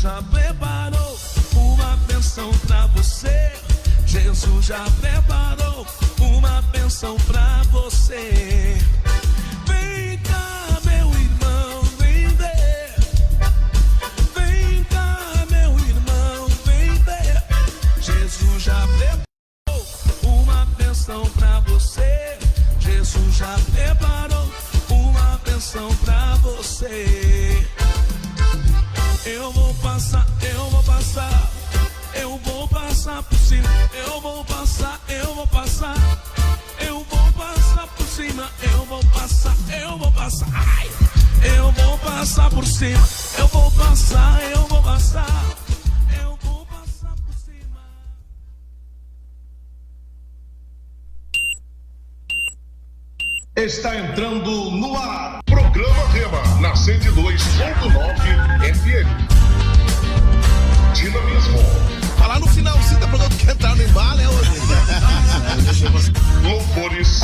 já preparou uma bênção pra você. Jesus já preparou uma bênção pra você. Vem cá, meu irmão, vem ver. Vem cá, meu irmão, vem ver. Jesus já preparou uma bênção pra você. Jesus já preparou uma bênção pra você. Eu vou passar, eu vou passar. Eu vou passar por cima. Eu vou passar, eu vou passar. Eu vou passar por cima. Eu vou passar, eu vou passar. Ai! Eu vou passar por cima. Eu vou passar, eu vou passar. Eu vou passar por cima. Está entrando no ar. Programa Rema na 102.9 FM. Dinamismo. Falar no finalzinho da programa que entrar no embalo é hoje. Louvores.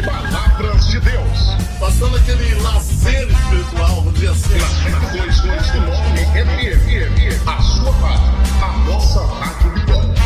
Palavras de Deus. Passando aquele lazer espiritual, vamos dizer assim. Na 102.9 FM. A sua rádio. A nossa rádio Vitória.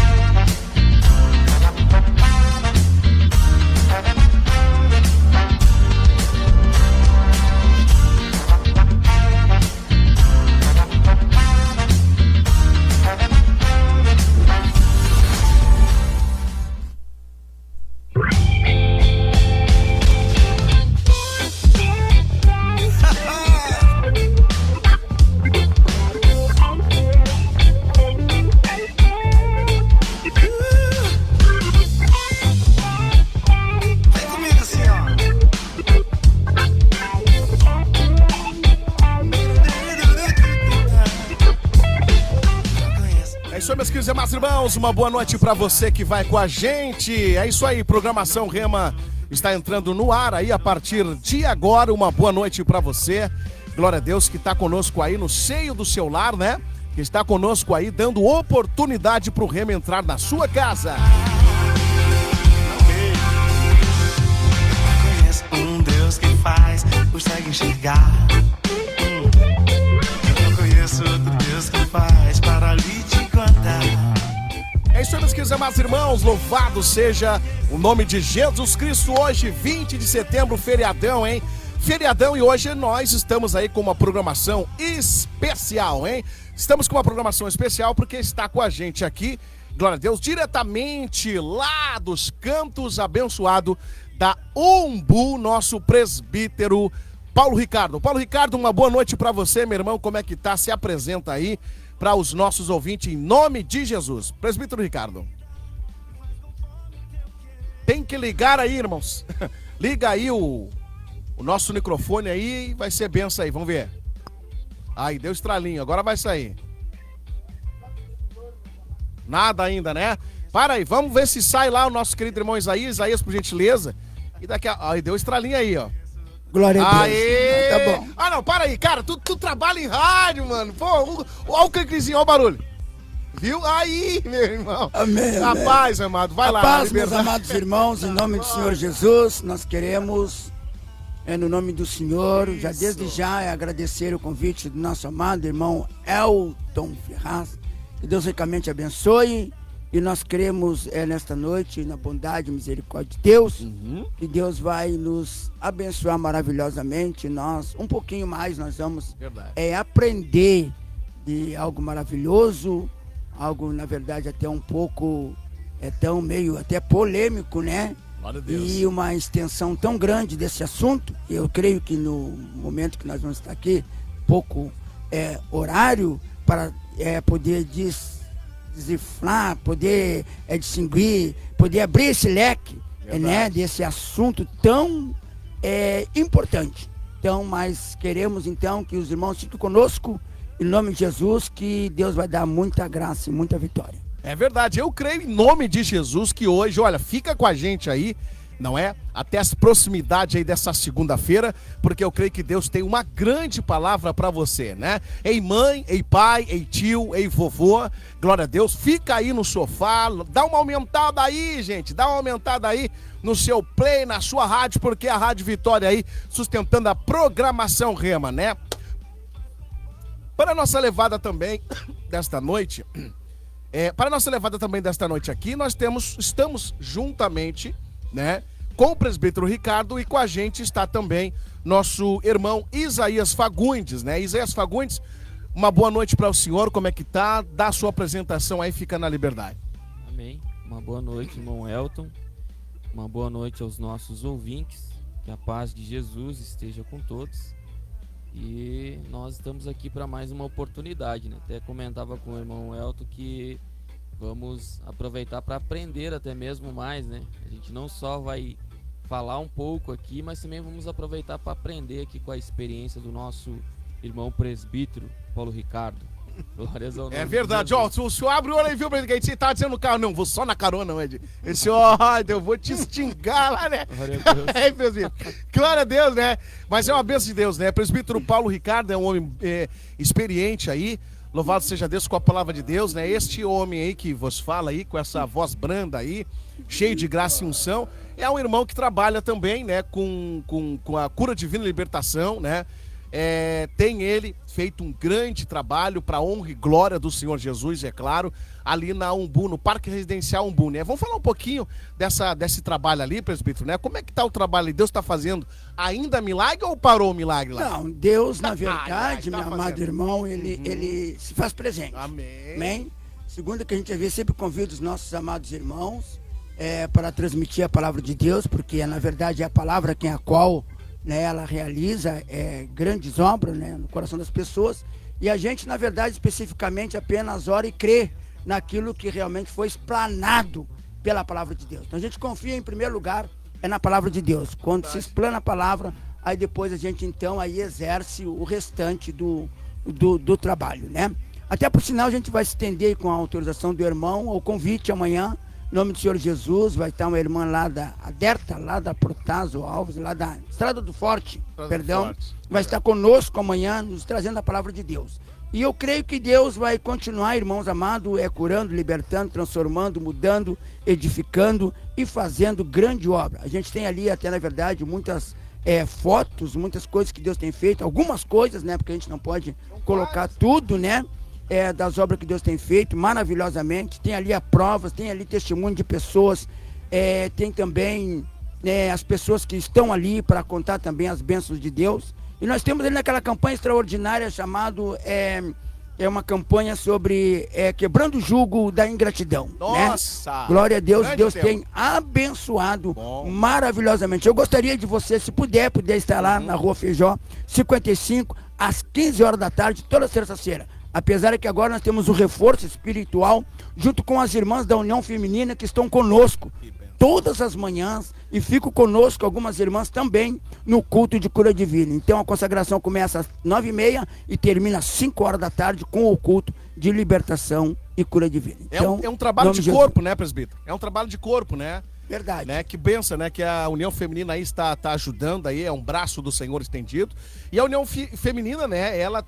Meus queridos e amados irmãos, uma boa noite pra você que vai com a gente. É isso aí, programação Rema está entrando no ar aí a partir de agora. Uma boa noite pra você. Glória a Deus que está conosco aí no seio do seu lar, né? Que está conosco aí dando oportunidade pro Rema entrar na sua casa. Conheço um Deus que faz os cegos enxergar. Eu conheço outro Deus que faz paralítico. É isso aí, meus queridos amados irmãos, louvado seja o nome de Jesus Cristo. Hoje, 20 de setembro, feriadão, hein? Feriadão, e hoje nós estamos aí com uma programação especial, hein? Estamos com uma programação especial porque está com a gente aqui, glória a Deus, diretamente lá dos cantos abençoado da Umbu, nosso presbítero Paulo Ricardo. Paulo Ricardo, uma boa noite para você, meu irmão, como é que tá? Se apresenta aí para os nossos ouvintes, em nome de Jesus. Presbítero Ricardo. Tem que ligar aí, irmãos. Liga aí o nosso microfone aí e vai ser benção aí, vamos ver. Aí, deu estralinho, agora vai sair. Nada ainda, né? Para aí, vamos ver se sai lá o nosso querido irmão Isaías, por gentileza. E daqui a... Aí, deu estralinho aí, ó. Glória a Deus. Aê! Tá bom. Ah, não, para aí, cara. Tu trabalha em rádio, mano. Pô, olha o canclizinho, olha o barulho. Viu? Aí, meu irmão. Amém. Rapaz, amado, vai lá. Paz, meus amados irmãos, em nome do Senhor Jesus, nós queremos, no nome do Senhor, já desde já, agradecer o convite do nosso amado irmão Elton Ferraz. Que Deus ricamente abençoe. E nós cremos nesta noite na bondade e misericórdia de Deus. Que Deus vai nos abençoar maravilhosamente. Nós, um pouquinho mais, nós vamos aprender de algo maravilhoso. Algo, na verdade, até um pouco, tão meio até polêmico, né? Glória a Deus. E uma extensão tão grande desse assunto. Eu creio que no momento que nós vamos estar aqui, pouco horário para poder decifrar, poder distinguir, poder abrir esse leque, né, desse assunto tão importante. Então, mas queremos então que os irmãos fiquem conosco, em nome de Jesus, que Deus vai dar muita graça e muita vitória. É verdade, eu creio em nome de Jesus que hoje, olha, fica com a gente aí, não é? Até as proximidades aí dessa segunda-feira, porque eu creio que Deus tem uma grande palavra para você, né? Ei mãe, ei pai, ei tio, ei vovô, glória a Deus, fica aí no sofá, dá uma aumentada aí, gente, dá uma aumentada aí no seu play, na sua rádio, porque a Rádio Vitória aí sustentando a programação Rema, né? Para a nossa levada também desta noite, aqui, nós estamos juntamente, né, com o presbítero Ricardo, e com a gente está também nosso irmão Isaías Fagundes, né? Isaías Fagundes, uma boa noite para o senhor, como é que tá? Dá a sua apresentação aí, fica na liberdade. Amém. Uma boa noite, irmão Elton. Uma boa noite aos nossos ouvintes. Que a paz de Jesus esteja com todos. E nós estamos aqui para mais uma oportunidade, né? Até comentava com o irmão Elton que vamos aproveitar para aprender até mesmo mais, né? A gente não só vai falar um pouco aqui, mas também vamos aproveitar para aprender aqui com a experiência do nosso irmão presbítero Paulo Ricardo. Glórias ao nome. É verdade, ó, o senhor abre o olho e viu, que você tá dizendo no carro, não, vou só na carona, Ed. Esse, ó, eu vou te extingar lá, né? É, presbítero. Glória a Deus, né? Mas é uma bênção de Deus, né? Presbítero Paulo Ricardo é um homem experiente aí, louvado seja Deus com a palavra de Deus, né? Este homem aí que vos fala aí, com essa voz branda aí, cheio de graça e unção, é um irmão que trabalha também, né, com a cura divina e libertação, né? Tem ele feito um grande trabalho para a honra e glória do Senhor Jesus, é claro, ali na Umbu, no Parque Residencial Umbu, né? Vamos falar um pouquinho desse trabalho ali, presbítero, né? Como é que tá o trabalho ali? Deus está fazendo ainda milagre ou parou o milagre lá? Não, Deus, na verdade, meu amado irmão, ele se faz presente. Amém. Amém? Segundo que a gente vê, sempre convida os nossos amados irmãos para transmitir a palavra de Deus, porque na verdade é a palavra a qual, né, ela realiza grandes obras, né, no coração das pessoas, e a gente na verdade especificamente apenas ora e crê naquilo que realmente foi explanado pela palavra de Deus. Então a gente confia em primeiro lugar na palavra de Deus. Quando se explana a palavra, aí depois a gente então aí exerce o restante do trabalho, né? Até por sinal a gente vai se estender com a autorização do irmão ao convite amanhã. Em nome do Senhor Jesus, vai estar uma irmã lá da Aderta, lá da Protásio Alves, lá da Estrada do Forte, vai estar conosco amanhã, nos trazendo a palavra de Deus. E eu creio que Deus vai continuar, irmãos amados, curando, libertando, transformando, mudando, edificando e fazendo grande obra. A gente tem ali até, na verdade, muitas fotos, muitas coisas que Deus tem feito, algumas coisas, né, porque a gente não pode colocar tudo, né? Das obras que Deus tem feito maravilhosamente. Tem ali provas, tem ali testemunho de pessoas, tem também as pessoas que estão ali para contar também as bênçãos de Deus. E nós temos ali naquela campanha extraordinária chamado uma campanha sobre quebrando o jugo da ingratidão. Nossa! Né? Glória a Deus, Deus tempo. tem abençoado maravilhosamente. Eu gostaria de você, se puder estar lá na Rua Feijó 55, às 15 horas da tarde, toda terça-feira. Apesar que agora nós temos o reforço espiritual junto com as irmãs da União Feminina que estão conosco todas as manhãs, e fico conosco algumas irmãs também no culto de cura divina. Então a consagração começa às 9h30 e termina às 5 horas da tarde com o culto de libertação e cura divina. Então, é um trabalho de corpo, né, presbítero? É um trabalho de corpo, né? Verdade. Né? Que benção, né? Que a União Feminina aí está ajudando aí, é um braço do Senhor estendido. E a União Feminina, né? Ela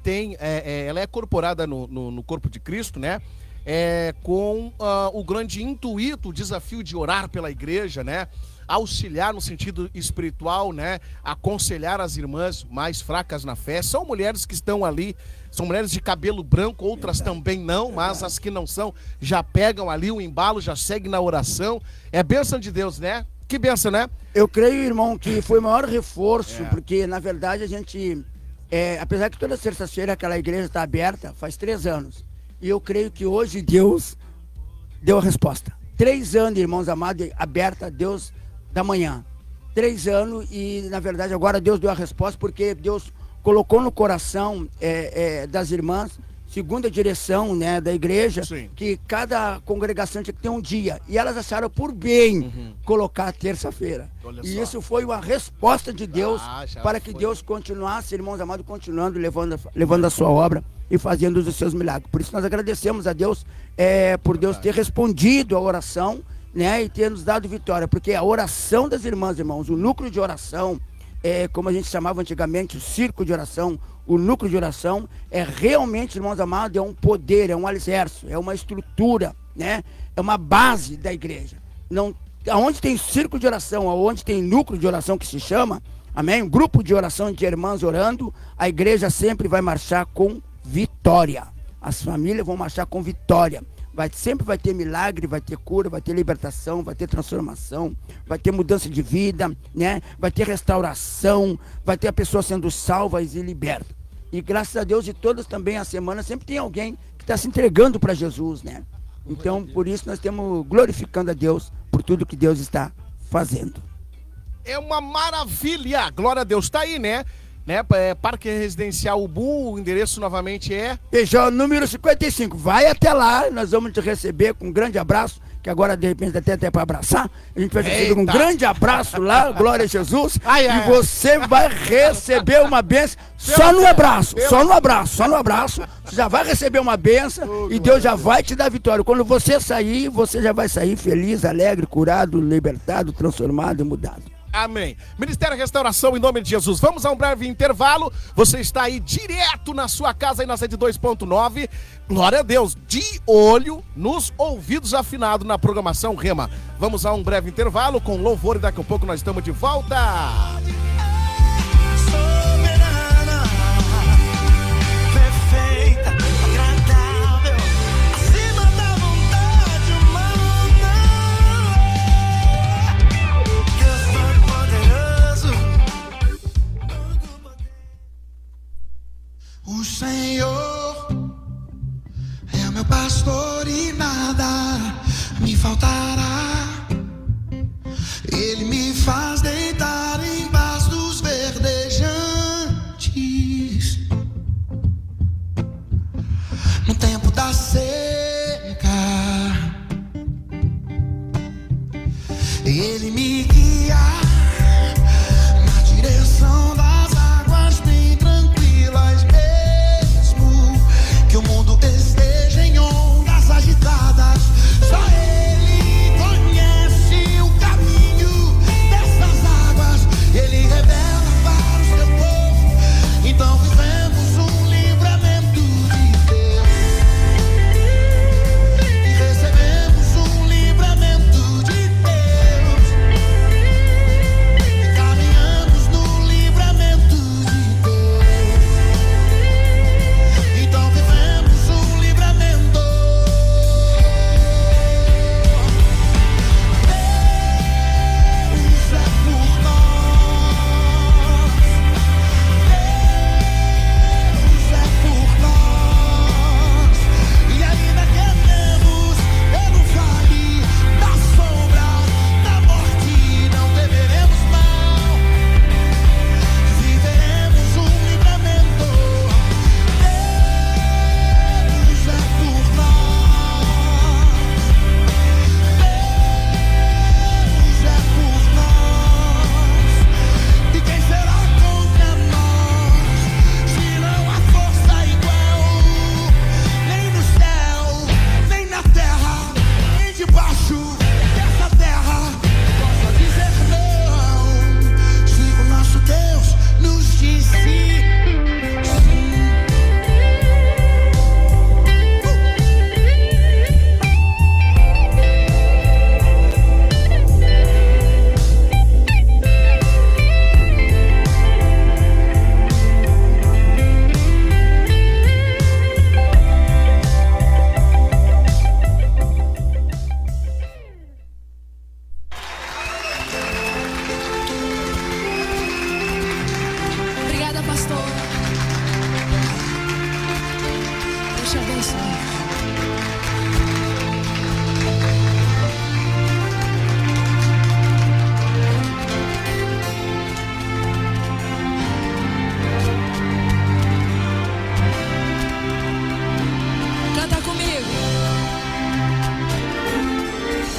é incorporada no corpo de Cristo, né? Com o grande intuito, o desafio de orar pela igreja, né? Auxiliar no sentido espiritual, né? Aconselhar as irmãs mais fracas na fé. São mulheres que estão ali, são mulheres de cabelo branco, outras também não, mas as que não são já pegam ali o embalo, já seguem na oração. É bênção de Deus, né? Que bênção, né? Eu creio, irmão, que foi o maior reforço, porque na verdade a gente, apesar que toda terça-feira aquela igreja está aberta, faz 3 anos. E eu creio que hoje Deus deu a resposta. 3 anos, irmãos amados, aberta, Deus da manhã. 3 anos e, na verdade, agora Deus deu a resposta porque Deus colocou no coração das irmãs, segundo a direção, né, da igreja, sim, que cada congregação tinha que ter um dia. E elas acharam por bem colocar a terça-feira. E isso foi uma resposta de Deus para que Deus continuasse, irmãos amados, continuando, levando a sua obra e fazendo os seus milagres. Por isso nós agradecemos a Deus por Deus ter respondido a oração, né, e ter nos dado vitória. Porque a oração das irmãs, irmãos, o núcleo de oração, como a gente chamava antigamente, o círculo de oração, o núcleo de oração, realmente, irmãos amados, é um poder, é um alicerce, é uma estrutura, né? É uma base da igreja. Aonde tem círculo de oração, aonde tem núcleo de oração que se chama, amém? Um grupo de oração de irmãs orando, a igreja sempre vai marchar com vitória. As famílias vão marchar com vitória. Sempre vai ter milagre, vai ter cura, vai ter libertação, vai ter transformação, vai ter mudança de vida, né? Vai ter restauração, vai ter a pessoa sendo salva e liberta. E graças a Deus, de todas também a semana, sempre tem alguém que está se entregando para Jesus, né? Então, por isso nós estamos glorificando a Deus por tudo que Deus está fazendo. É uma maravilha, glória a Deus. Tá aí, né? Parque Residencial Ubu, o endereço novamente é... Peugeot número 55, vai até lá, nós vamos te receber com um grande abraço, que agora de repente até para abraçar, a gente vai receber um grande abraço lá, glória a Jesus, e você vai receber uma bênção, só no abraço, você já vai receber uma bênção e Deus já vai te dar vitória. Quando você sair, você já vai sair feliz, alegre, curado, libertado, transformado e mudado. Amém. Ministério Restauração, em nome de Jesus. Vamos a um breve intervalo. Você está aí direto na sua casa, aí na 102.9. Glória a Deus. De olho nos ouvidos afinados na programação Rema. Vamos a um breve intervalo com louvor e daqui a pouco nós estamos de volta. Soberana, perfeita, agradável, acima da vontade humana. Deus Todo-Poderoso. O Senhor é o meu pastor e nada me faltará. Ele me faz deitar em pastos verdejantes. No tempo da seca, Ele me guia na direção das águas bem tranquilas, mesmo que o mundo esteja em ondas agitadas. Só Ele conhece o caminho dessas águas. Ele revela para o seu povo. Então vivemos um livramento de Deus e recebemos um livramento de Deus e caminhamos no livramento de Deus. Então vivemos um livramento. Deus é por nós. Deus é por nós. E ainda que andemos pelo vale da sombra da morte, não temeremos mal. Viveremos um livramento. Deus é por nós. Deus é por nós. E quem será contra nós? Se não há força igual, nem no céu, nem na terra, nem debaixo dessa terra, possa dizer não. Se o nosso Deus nos disse sim. Obrigada, pastor. Deus te abençoe. Canta comigo.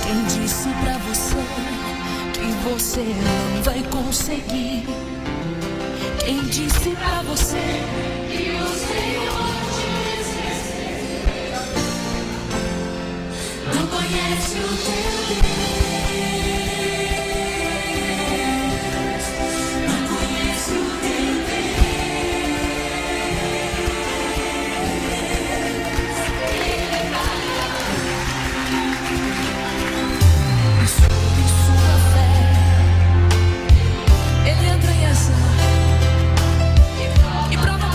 Quem disse pra você que você não vai conseguir? Quem disse pra você que o Senhor te esqueceu? Não conhece o teu Deus, não conhece o teu Deus. Ele vai e sobre sua fé Ele entra em ação e prova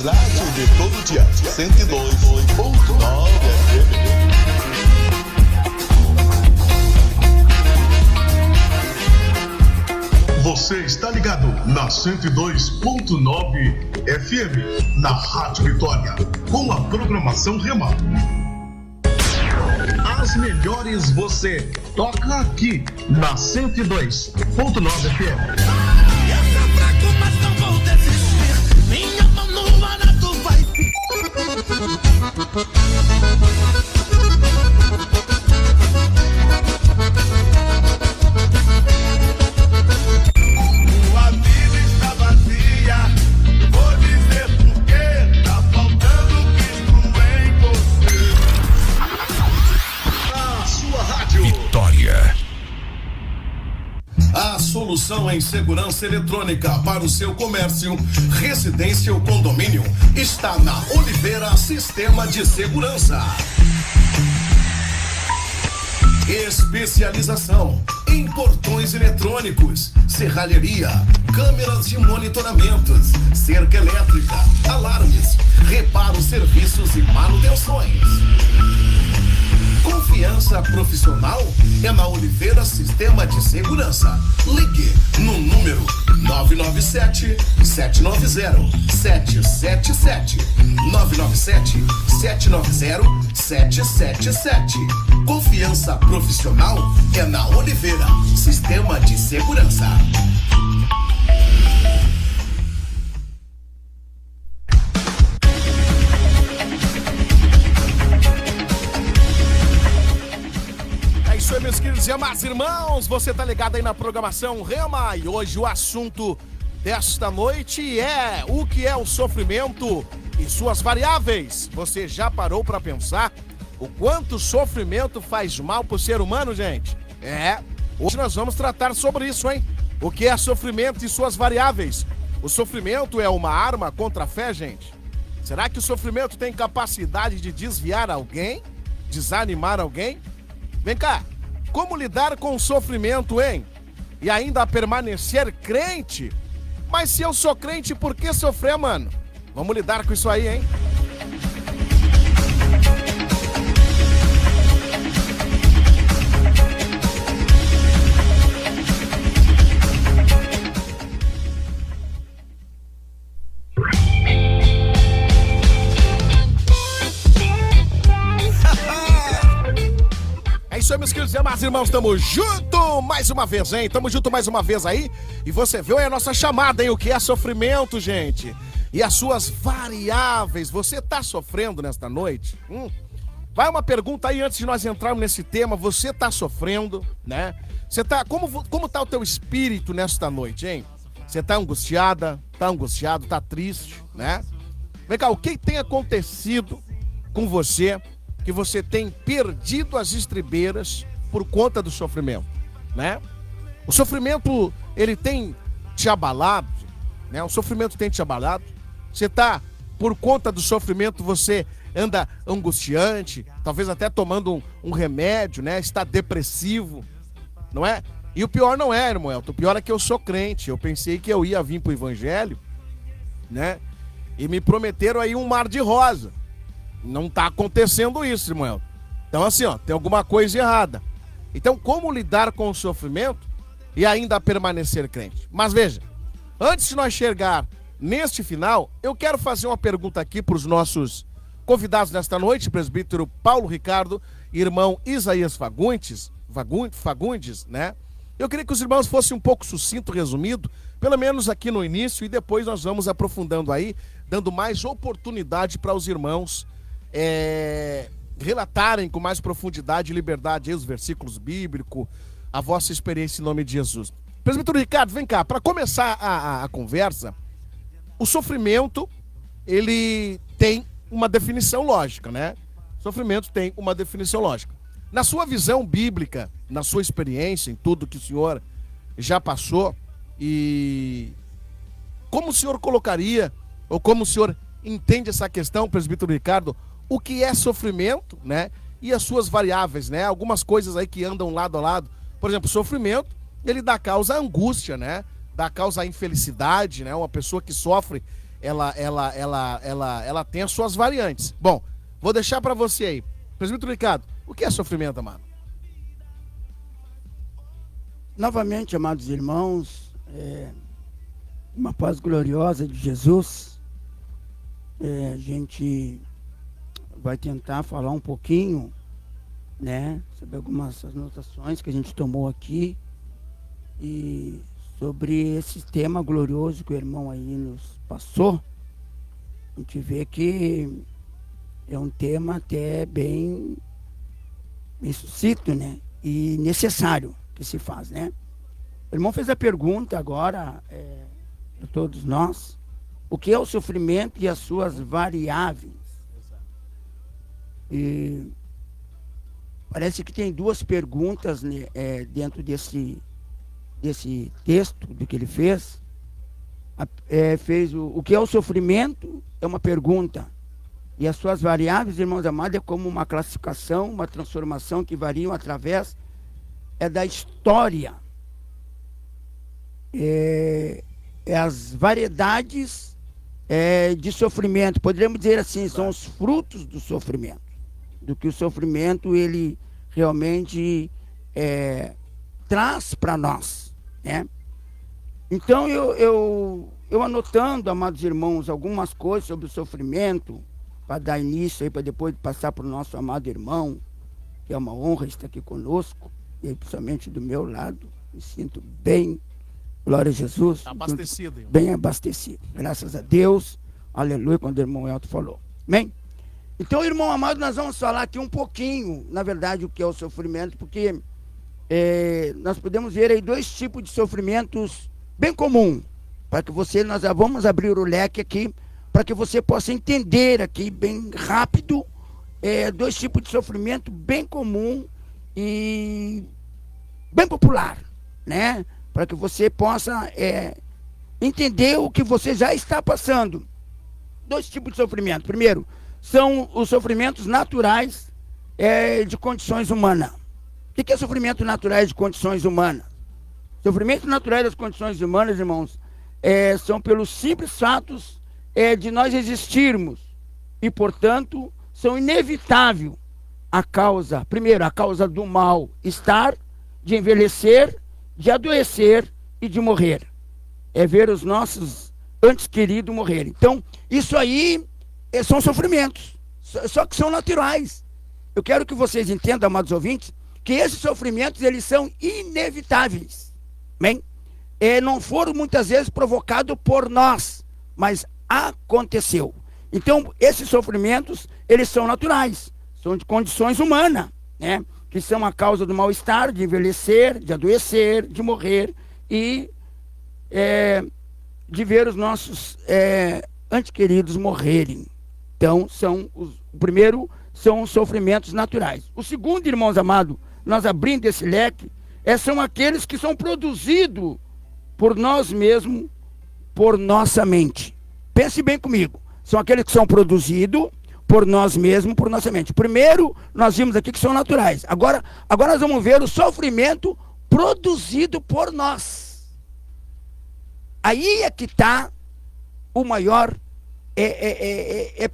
rádio de todo dia, 102.9 FM. Você está ligado na 102.9 FM, na Rádio Vitória, com a programação Rema. As melhores você toca aqui na 102.9 FM. Minha mão no barato vai Sua vida está vazia, vou dizer por quê. Tá faltando Cristo em você. A sua rádio. Vitória. A solução em segurança eletrônica para o seu comércio, residência ou condomínio está na Oliveira Sistema de Segurança. Especialização em portões eletrônicos, serralheria, câmeras de monitoramentos, cerca elétrica, alarmes, reparos, serviços e manutenções. Confiança profissional é na Oliveira Sistema de Segurança. Ligue no número 997-790-777. 997-790-777. Confiança profissional é na Oliveira Sistema de Segurança. Meus queridos e amados irmãos, você tá ligado aí na programação Rema e hoje o assunto desta noite é o que é o sofrimento e suas variáveis. Você já parou para pensar o quanto o sofrimento faz mal pro ser humano, gente? Hoje nós vamos tratar sobre isso, hein? O que é sofrimento e suas variáveis? O sofrimento é uma arma contra a fé, gente? Será que o sofrimento tem capacidade de desviar alguém? Desanimar alguém? Vem cá. Como lidar com o sofrimento, hein? E ainda permanecer crente? Mas se eu sou crente, por que sofrer, mano? Vamos lidar com isso aí, hein? Isso aí, meus queridos e amados irmãos, tamo junto mais uma vez, hein? Tamo junto mais uma vez aí. E você viu aí a nossa chamada, hein? O que é sofrimento, gente? E as suas variáveis. Você tá sofrendo nesta noite? Vai uma pergunta aí antes de nós entrarmos nesse tema. Você tá sofrendo, né? Você tá... Como tá o teu espírito nesta noite, hein? Você tá angustiada? Tá angustiado? Tá triste, né? Vem cá, o que tem acontecido com você que você tem perdido as estribeiras por conta do sofrimento, né? O sofrimento, ele tem te abalado, né? O sofrimento tem te abalado. Você tá, por conta do sofrimento, você anda angustiante, talvez até tomando um remédio, né? Está depressivo, não é? E o pior não é, irmão Elton, o pior é que eu sou crente. Eu pensei que eu ia vir pro evangelho, né? E me prometeram aí um mar de rosa. Não tá acontecendo isso, irmão. Então assim, ó, tem alguma coisa errada. Então como lidar com o sofrimento e ainda permanecer crente? Mas veja, antes de nós chegar neste final, eu quero fazer uma pergunta aqui para os nossos convidados nesta noite, presbítero Paulo Ricardo e irmão Isaías Fagundes, né? Eu queria que os irmãos fossem um pouco sucinto, resumido, pelo menos aqui no início, e depois nós vamos aprofundando aí, dando mais oportunidade para os irmãos relatarem com mais profundidade e liberdade aí os versículos bíblicos, a vossa experiência em nome de Jesus. Presbítero Ricardo, vem cá, para começar a conversa, o sofrimento, ele tem uma definição lógica, né? O sofrimento tem uma definição lógica. Na sua visão bíblica, na sua experiência, em tudo que o senhor já passou, e como o senhor colocaria, ou como o senhor entende essa questão, presbítero Ricardo, o que é sofrimento, né? E as suas variáveis, né? Algumas coisas aí que andam lado a lado. Por exemplo, o sofrimento, ele dá causa à angústia, né? Dá causa à infelicidade, né? Uma pessoa que sofre, ela tem as suas variantes. Bom, vou deixar para você aí. Presbítero Ricardo, o que é sofrimento, amado? Novamente, amados irmãos, uma paz gloriosa de Jesus. A gente vai tentar falar um pouquinho, né, sobre algumas anotações que a gente tomou aqui e sobre esse tema glorioso que o irmão aí nos passou. A gente vê que é um tema até bem sucinto, né, e necessário que se faz, né. O irmão fez a pergunta agora para todos nós: o que é o sofrimento e as suas variáveis? E parece que tem duas perguntas, né, dentro desse texto do que ele fez. Fez o que é o sofrimento, é uma pergunta. E as suas variáveis, irmãos amados, é como uma classificação, uma transformação que variam através da história. As variedades de sofrimento, poderíamos dizer assim, são os frutos do sofrimento. Do que o sofrimento ele realmente traz para nós, né? Então eu anotando, amados irmãos, algumas coisas sobre o sofrimento, para dar início aí, para depois passar para o nosso amado irmão, que é uma honra estar aqui conosco, e principalmente do meu lado, me sinto bem, glória a Jesus, Abastecido, irmão. bem abastecido, graças a Deus, aleluia, quando o irmão Elton falou, amém? Então, irmão amado, nós vamos falar aqui um pouquinho, na verdade, o que é o sofrimento, porque nós podemos ver aí dois tipos de sofrimentos bem comuns, para que nós vamos abrir o leque aqui, para que você possa entender aqui bem rápido, dois tipos de sofrimento bem comum e bem popular, né? Para que você possa entender o que você já está passando. Dois tipos de sofrimento. Primeiro, são os sofrimentos naturais de condições humanas. O que é sofrimento naturais de condições humanas? Sofrimento naturais das condições humanas, irmãos, são pelos simples fatos de nós existirmos. E, portanto, são inevitáveis primeiro, a causa do mal-estar, de envelhecer, de adoecer e de morrer. É ver os nossos antes queridos morrerem. Então, isso aí são sofrimentos, só que são naturais. Eu quero que vocês entendam, amados ouvintes, que esses sofrimentos, eles são inevitáveis. Amém? Não foram muitas vezes provocados por nós, mas aconteceu. Então, esses sofrimentos, eles são naturais, são de condições humanas, né? Que são a causa do mal-estar, de envelhecer, de adoecer, de morrer e de ver os nossos antes queridos morrerem. Então, o primeiro são os sofrimentos naturais. O segundo, irmãos amados, nós abrindo esse leque, são aqueles que são produzidos por nós mesmos, por nossa mente. Pense bem comigo. São aqueles que são produzidos por nós mesmos, por nossa mente. Primeiro, nós vimos aqui que são naturais. Agora nós vamos ver o sofrimento produzido por nós. Aí é que está o maior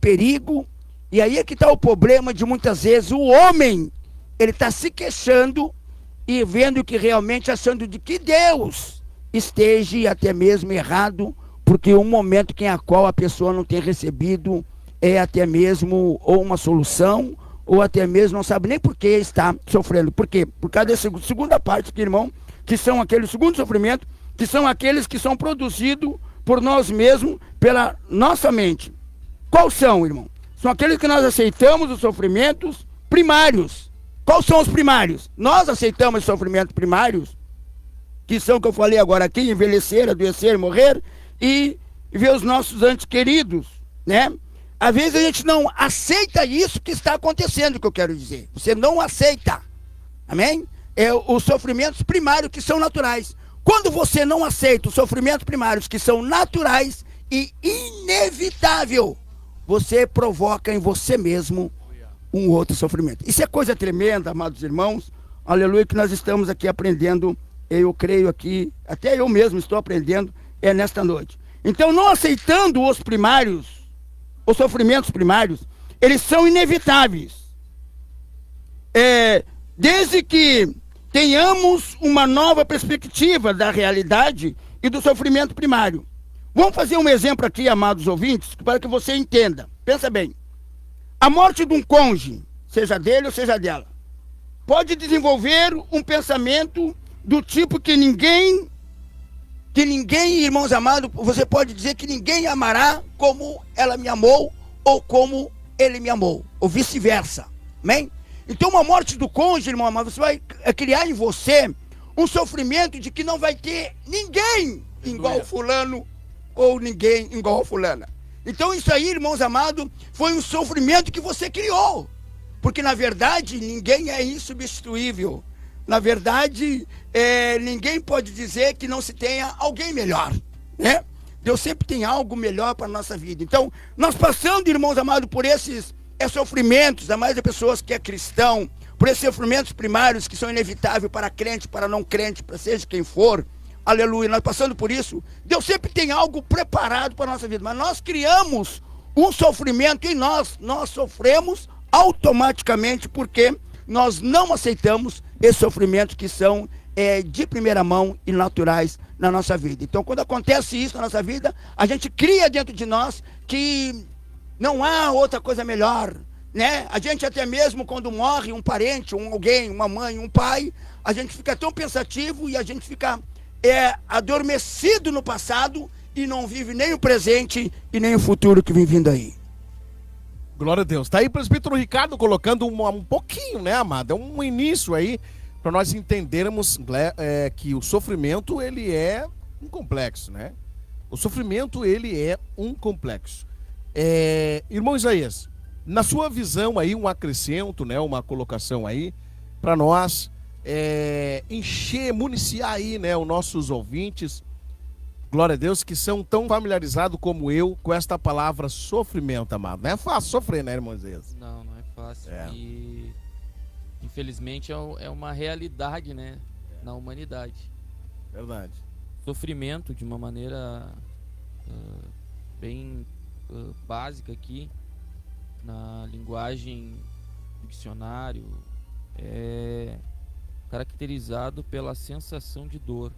perigo, e aí é que está o problema de muitas vezes o homem, ele está se queixando e vendo que realmente achando de que Deus esteja até mesmo errado, porque um momento em a qual a pessoa não tem recebido até mesmo ou uma solução, ou até mesmo não sabe nem por que está sofrendo. Por quê? Por causa dessa segunda parte aqui, irmão, que são aqueles segundo sofrimento, que são aqueles que são produzidos por nós mesmos, pela nossa mente. Quais são, irmão? São aqueles que nós aceitamos os sofrimentos primários. Quais são os primários? Nós aceitamos os sofrimentos primários, que são o que eu falei agora aqui: envelhecer, adoecer, morrer e ver os nossos entes queridos, né? Às vezes a gente não aceita isso que está acontecendo, que eu quero dizer. Você não aceita, amém? Os sofrimentos primários que são naturais. Quando você não aceita os sofrimentos primários que são naturais e inevitável, você provoca em você mesmo um outro sofrimento. Isso é coisa tremenda, amados irmãos. Aleluia, que nós estamos aqui aprendendo. Eu creio aqui, até eu mesmo estou aprendendo nesta noite. Então, não aceitando os primários, os sofrimentos primários, eles são inevitáveis. Desde que tenhamos uma nova perspectiva da realidade e do sofrimento primário. Vamos fazer um exemplo aqui, amados ouvintes, para que você entenda. Pensa bem. A morte de um cônjuge, seja dele ou seja dela, pode desenvolver um pensamento do tipo que ninguém, irmãos amados, você pode dizer que ninguém amará como ela me amou ou como ele me amou, ou vice-versa. Amém? Então, uma morte do cônjuge, irmão amado, você vai criar em você um sofrimento de que não vai ter ninguém igual fulano ou ninguém igual fulana. Então, isso aí, irmãos amados, foi um sofrimento que você criou. Porque, na verdade, ninguém é insubstituível. Na verdade, ninguém pode dizer que não se tenha alguém melhor, né? Deus sempre tem algo melhor para a nossa vida. Então, nós passando, irmãos amados, por esses sofrimentos, a mais de pessoas que é cristão, por esses sofrimentos primários que são inevitáveis para crente, para não crente, para seja quem for, aleluia, nós passando por isso, Deus sempre tem algo preparado para a nossa vida, mas nós criamos um sofrimento em nós sofremos automaticamente porque nós não aceitamos esses sofrimentos que são de primeira mão e naturais na nossa vida. Então, quando acontece isso na nossa vida, a gente cria dentro de nós que não há outra coisa melhor, né? A gente até mesmo quando morre um parente, alguém, uma mãe, um pai, a gente fica tão pensativo e a gente fica adormecido no passado e não vive nem o presente e nem o futuro que vem vindo aí. Glória a Deus. Tá aí o presbítero Ricardo colocando um pouquinho, né, amado? É um início aí para nós entendermos que o sofrimento, ele é um complexo, né? O sofrimento, ele é um complexo. Irmão Isaías, na sua visão aí, um acrescento, né, uma colocação aí, para nós municiar aí, né, os nossos ouvintes, glória a Deus, que são tão familiarizados como eu com esta palavra sofrimento, amado. Não é fácil sofrer, né, irmão Isaías? Não é fácil. E infelizmente é uma realidade, né, na humanidade. Verdade. Sofrimento, de uma maneira bem básica aqui, na linguagem do dicionário, é caracterizado pela sensação de dor,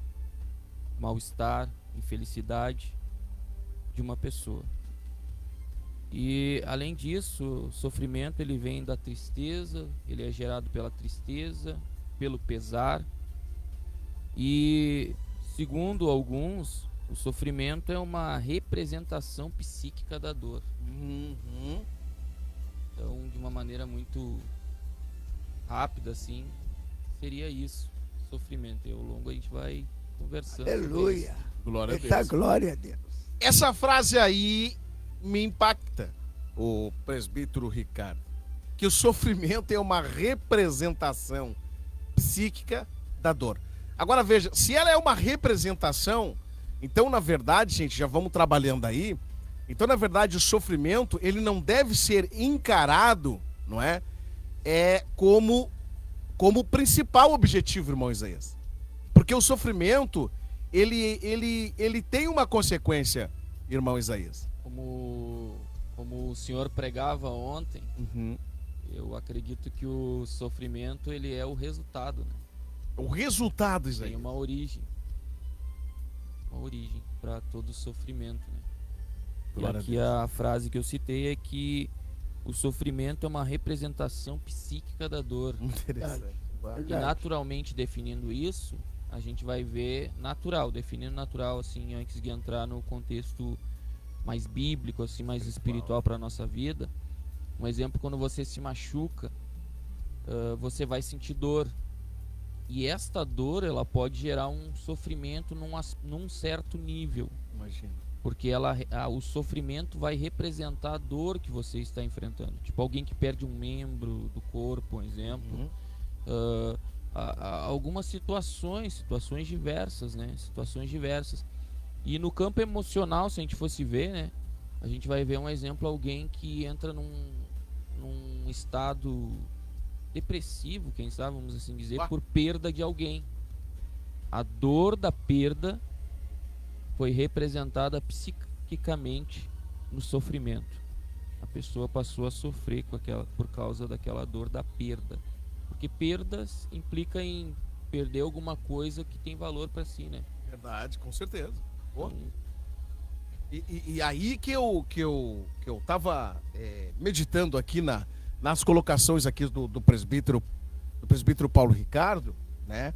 mal-estar, infelicidade de uma pessoa. E além disso, o sofrimento ele vem da tristeza, ele é gerado pela tristeza, pelo pesar. E segundo alguns, o sofrimento é uma representação psíquica da dor. Então, de uma maneira muito rápida assim, seria isso, sofrimento. E ao longo a gente vai conversando. Aleluia. Glória a Deus. Glória a Deus. Essa frase aí me impacta, o presbítero Ricardo, que o sofrimento é uma representação psíquica da dor. Agora veja, se ela é uma representação, então na verdade, gente, já vamos trabalhando aí, então na verdade o sofrimento, ele não deve ser encarado, não é? Como principal objetivo, irmão Isaías. Porque o sofrimento, ele tem uma consequência, irmão Isaías. Como o senhor pregava ontem, eu acredito que o sofrimento ele é o resultado, né? O resultado, Isaías. Tem uma origem para todo sofrimento, né? Glória e aqui a frase que eu citei é que o sofrimento é uma representação psíquica da dor. Interessante. E naturalmente definindo isso, a gente vai ver definindo natural, assim, antes de entrar no contexto mais bíblico, assim, mais espiritual para a nossa vida. Um exemplo, quando você se machuca, você vai sentir dor. E esta dor, ela pode gerar um sofrimento num certo nível. Imagina. Porque o sofrimento vai representar a dor que você está enfrentando. Tipo, alguém que perde um membro do corpo, por exemplo. Algumas situações diversas, né? Situações diversas. E no campo emocional, se a gente fosse ver, né? A gente vai ver um exemplo, alguém que entra num estado depressivo, quem sabe, vamos assim dizer, por perda de alguém. A dor da perda foi representada psiquicamente no sofrimento. A pessoa passou a sofrer por causa daquela dor da perda. Porque perdas implica em perder alguma coisa que tem valor para si, né? Verdade, com certeza. Pô. Então, E aí que eu tava meditando aqui nas colocações aqui do presbítero Paulo Ricardo, né?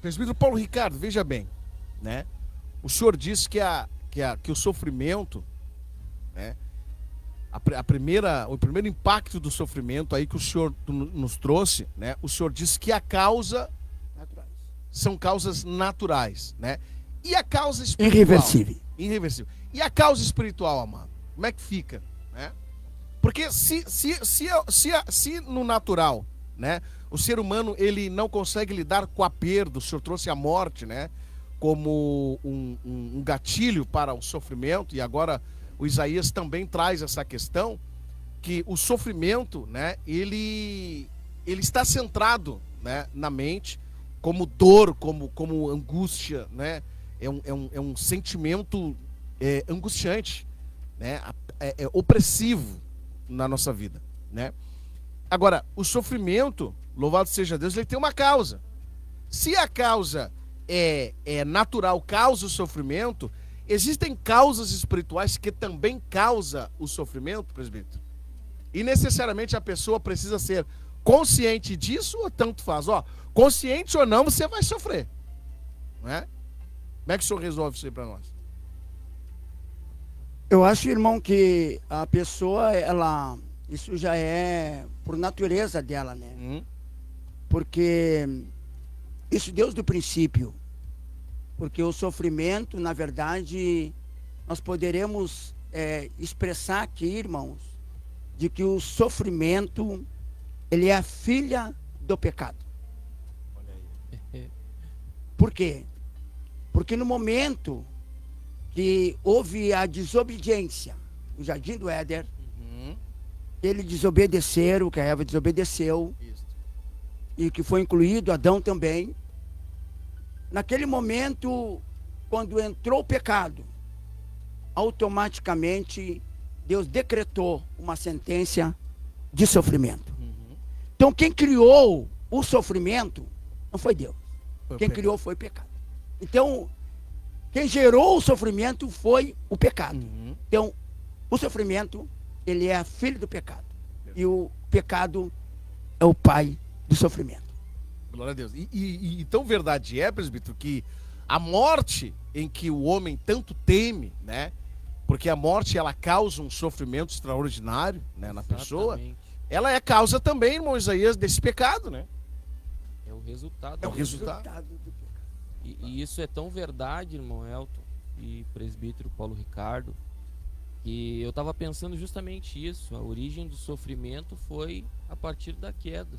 Presbítero Paulo Ricardo, veja bem, né? O senhor disse que o sofrimento, né? O primeiro impacto do sofrimento aí que o senhor nos trouxe, né? O senhor disse que a causa são causas naturais, né? E a causa espiritual? Irreversível. E a causa espiritual, amado? Como é que fica, né? Porque se no natural, né, o ser humano ele não consegue lidar com a perda, o senhor trouxe a morte, né, como um gatilho para o sofrimento, e agora o Isaías também traz essa questão, que o sofrimento, né, ele está centrado, né, na mente, como dor, como angústia, né? É um sentimento angustiante, né? É opressivo na nossa vida, né? Agora, o sofrimento, louvado seja Deus, ele tem uma causa. Se a causa é natural, causa o sofrimento, existem causas espirituais que também causam o sofrimento, presbítero? E necessariamente a pessoa precisa ser consciente disso ou tanto faz? Ó, consciente ou não, você vai sofrer, não é? Como é que o senhor resolve isso aí para nós? Eu acho, irmão, que a pessoa, isso já é por natureza dela, né? Porque isso desde o princípio. Porque o sofrimento, na verdade, nós poderemos expressar aqui, irmãos, de que o sofrimento, ele é a filha do pecado. Por quê? Porque no momento que houve a desobediência no Jardim do Éden, eles desobedeceram, que a Eva desobedeceu, e que foi incluído Adão também. Naquele momento, quando entrou o pecado, automaticamente Deus decretou uma sentença de sofrimento. Então quem criou o sofrimento não foi Deus. Quem criou foi o pecado. Então, quem gerou o sofrimento foi o pecado. Então, o sofrimento, ele é filho do pecado. E o pecado é o pai do sofrimento. Glória a Deus. E tão verdade é, presbítero, que a morte em que o homem tanto teme, né? Porque a morte, ela causa um sofrimento extraordinário, né, na pessoa. Ela é causa também, irmão Isaías, desse pecado, né? é o resultado. É o resultado. E isso é tão verdade, irmão Elton e presbítero Paulo Ricardo, que eu estava pensando justamente isso. A origem do sofrimento foi a partir da queda.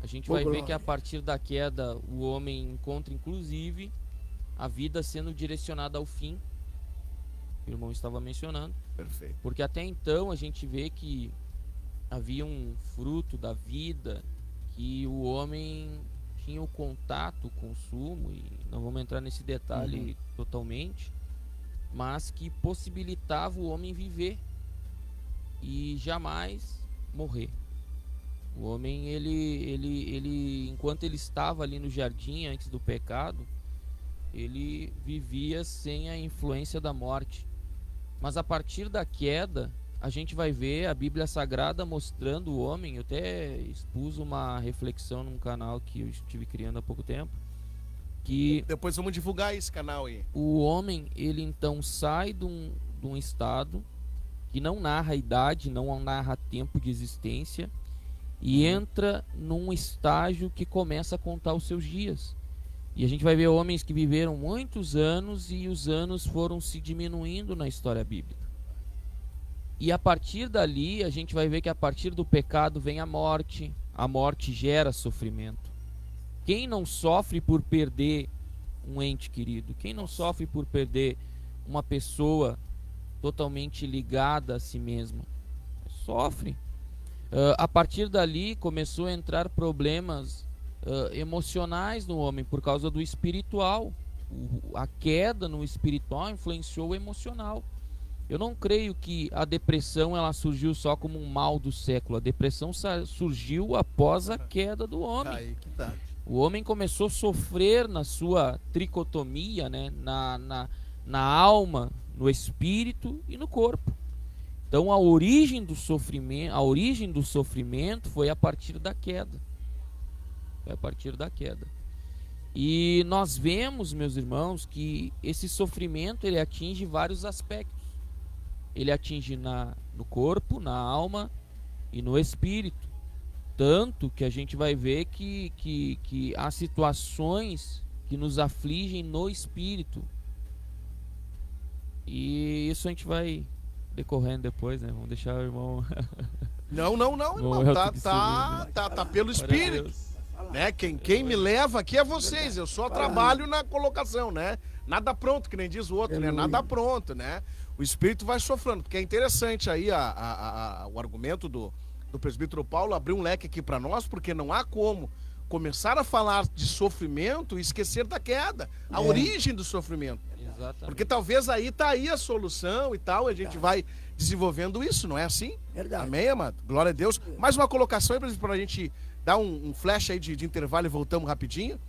A gente vai ver que a partir da queda o homem encontra, inclusive, a vida sendo direcionada ao fim. O irmão estava mencionando. Perfeito. Porque até então a gente vê que havia um fruto da vida, que o homem tinha o contato, o consumo, e não vamos entrar nesse detalhe totalmente, mas que possibilitava o homem viver e jamais morrer. O homem, ele enquanto ele estava ali no jardim antes do pecado, ele vivia sem a influência da morte. Mas a partir da queda, a gente vai ver a Bíblia Sagrada mostrando o homem. Eu até expus uma reflexão num canal que eu estive criando há pouco tempo, que depois vamos divulgar esse canal aí. O homem, ele então sai de um estado que não narra idade, não narra tempo de existência, e entra num estágio que começa a contar os seus dias. E a gente vai ver homens que viveram muitos anos e os anos foram se diminuindo na história bíblica. E a partir dali, a gente vai ver que a partir do pecado vem a morte gera sofrimento. Quem não sofre por perder um ente querido? Quem não sofre por perder uma pessoa totalmente ligada a si mesma? Sofre. A partir dali começou a entrar problemas emocionais no homem por causa do espiritual. a queda no espiritual influenciou o emocional. Eu não creio que a depressão ela surgiu só como um mal do século. A depressão surgiu após a queda do homem. Aí que tá. O homem começou a sofrer na sua tricotomia, né? Na alma, no espírito e no corpo. Então a origem do sofrimento foi a partir da queda. Foi a partir da queda. E nós vemos, meus irmãos, que esse sofrimento ele atinge vários aspectos. Ele atinge no corpo, na alma e no espírito. Tanto que a gente vai ver que há situações que nos afligem no espírito. E isso a gente vai decorrendo depois, né? Vamos deixar o irmão... Não, irmão. Tá pelo espírito. Né? Quem me leva aqui é vocês. Eu só trabalho na colocação, né? Nada pronto, que nem diz o outro, né? Nada pronto, né? O espírito vai sofrendo, porque é interessante aí o argumento do presbítero Paulo abrir um leque aqui para nós, porque não há como começar a falar de sofrimento e esquecer da queda, a origem do sofrimento. Exatamente. Porque talvez aí tá aí a solução e tal, a gente vai desenvolvendo isso, não é assim? Verdade. Amém, amado? Glória a Deus. Mais uma colocação aí para a gente dar um flash aí de intervalo e voltamos rapidinho.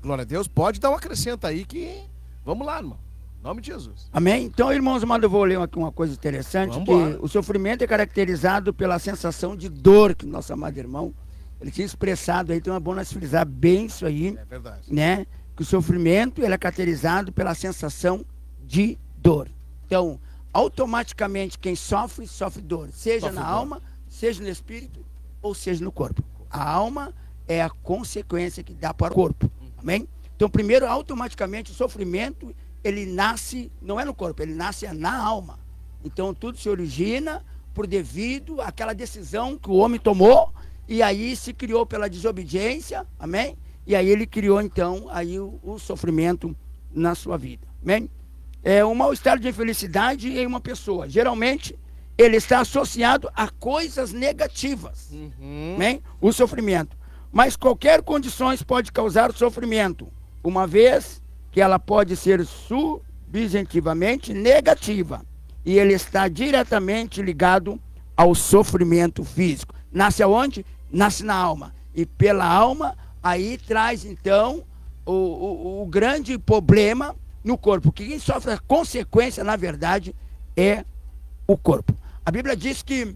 Glória a Deus. Pode dar um acrescento aí que... Vamos lá, irmão. Em nome de Jesus. Amém? Então, irmãos amados, eu vou ler aqui uma coisa interessante, Vambora. que o sofrimento é caracterizado pela sensação de dor que nosso amado irmão, ele tinha expressado aí, então é bom nós frisar bem isso aí, É verdade. né? Que o sofrimento, ele é caracterizado pela sensação de dor. Então, automaticamente, quem sofre, sofre dor, seja Sofre na dor. alma, seja no espírito, ou seja no corpo. A alma é a consequência que dá para o corpo, amém? Então, primeiro, automaticamente, o sofrimento, ele nasce, não é no corpo, ele nasce na alma. Então, tudo se origina por devido àquela decisão que o homem tomou, e aí se criou pela desobediência, amém? E aí ele criou, então, aí o sofrimento na sua vida, amém? Um mal-estar de infelicidade em uma pessoa, geralmente, ele está associado a coisas negativas, amém? O sofrimento. Mas qualquer condições pode causar sofrimento, uma vez que ela pode ser subjetivamente negativa, e ele está diretamente ligado ao sofrimento físico. Nasce aonde? Nasce na alma. E pela alma, aí traz então o grande problema no corpo. Que quem sofre a consequência, na verdade, é o corpo. A Bíblia diz que,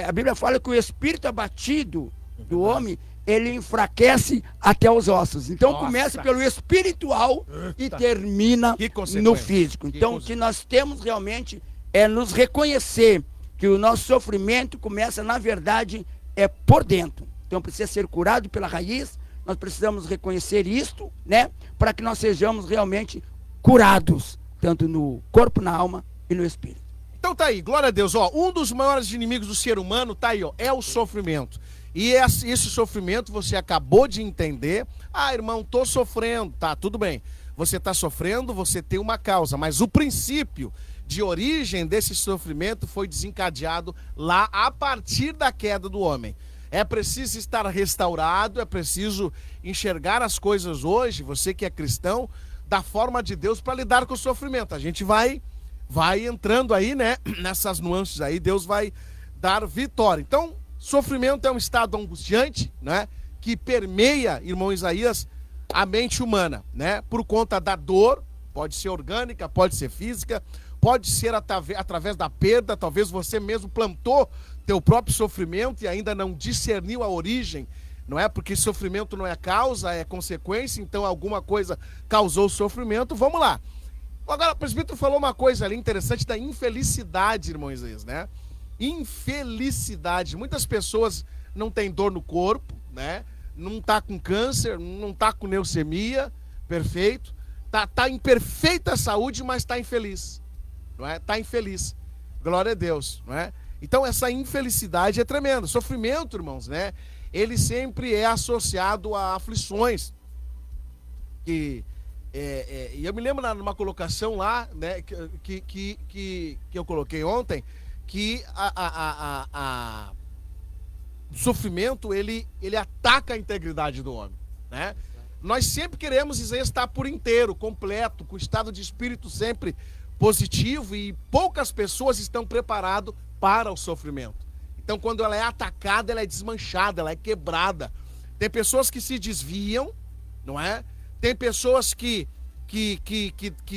a Bíblia fala que o espírito abatido do homem, ele enfraquece até os ossos. Então Nossa. começa pelo espiritual e termina Que consequência. no físico. Então o que nós temos realmente é nos reconhecer que o nosso sofrimento começa, na verdade, é por dentro. Então precisa ser curado pela raiz. Nós precisamos reconhecer isto, né? Para que nós sejamos realmente curados, tanto no corpo, na alma e no espírito. Então tá aí, glória a Deus. Ó, um dos maiores inimigos do ser humano tá aí, ó, é o sofrimento. E esse sofrimento você acabou de entender. Ah, irmão, tô sofrendo. Tá, tudo bem. Você tá sofrendo, você tem uma causa. Mas o princípio de origem desse sofrimento foi desencadeado lá a partir da queda do homem. É preciso estar restaurado, é preciso enxergar as coisas hoje, você que é cristão, da forma de Deus para lidar com o sofrimento. A gente vai entrando aí, né, nessas nuances aí, Deus vai dar vitória. Então, sofrimento é um estado angustiante, né, que permeia, irmão Isaías, a mente humana, né, por conta da dor, pode ser orgânica, pode ser física, pode ser através da perda, talvez você mesmo plantou teu próprio sofrimento e ainda não discerniu a origem, não é? Porque sofrimento não é causa, é consequência, então alguma coisa causou sofrimento. Vamos lá. Agora, o presbítero falou uma coisa ali interessante da infelicidade, irmão Isaías, né? Infelicidade. Muitas pessoas não têm dor no corpo, né? Não tá com câncer, não tá com leucemia, perfeito. Tá em perfeita saúde, mas tá infeliz, não é? Tá infeliz. Glória a Deus, não é? Então essa infelicidade é tremenda. Sofrimento, irmãos, né? Ele sempre é associado a aflições. E eu me lembro numa colocação lá, né, que eu coloquei ontem, que o sofrimento ele ataca a integridade do homem, né? nós sempre queremos, Isaías, estar por inteiro, completo, com o estado de espírito sempre positivo, e poucas pessoas estão preparadas para o sofrimento. Então, quando ela é atacada, ela é desmanchada, ela é quebrada. Tem pessoas que se desviam, não é? Tem pessoas que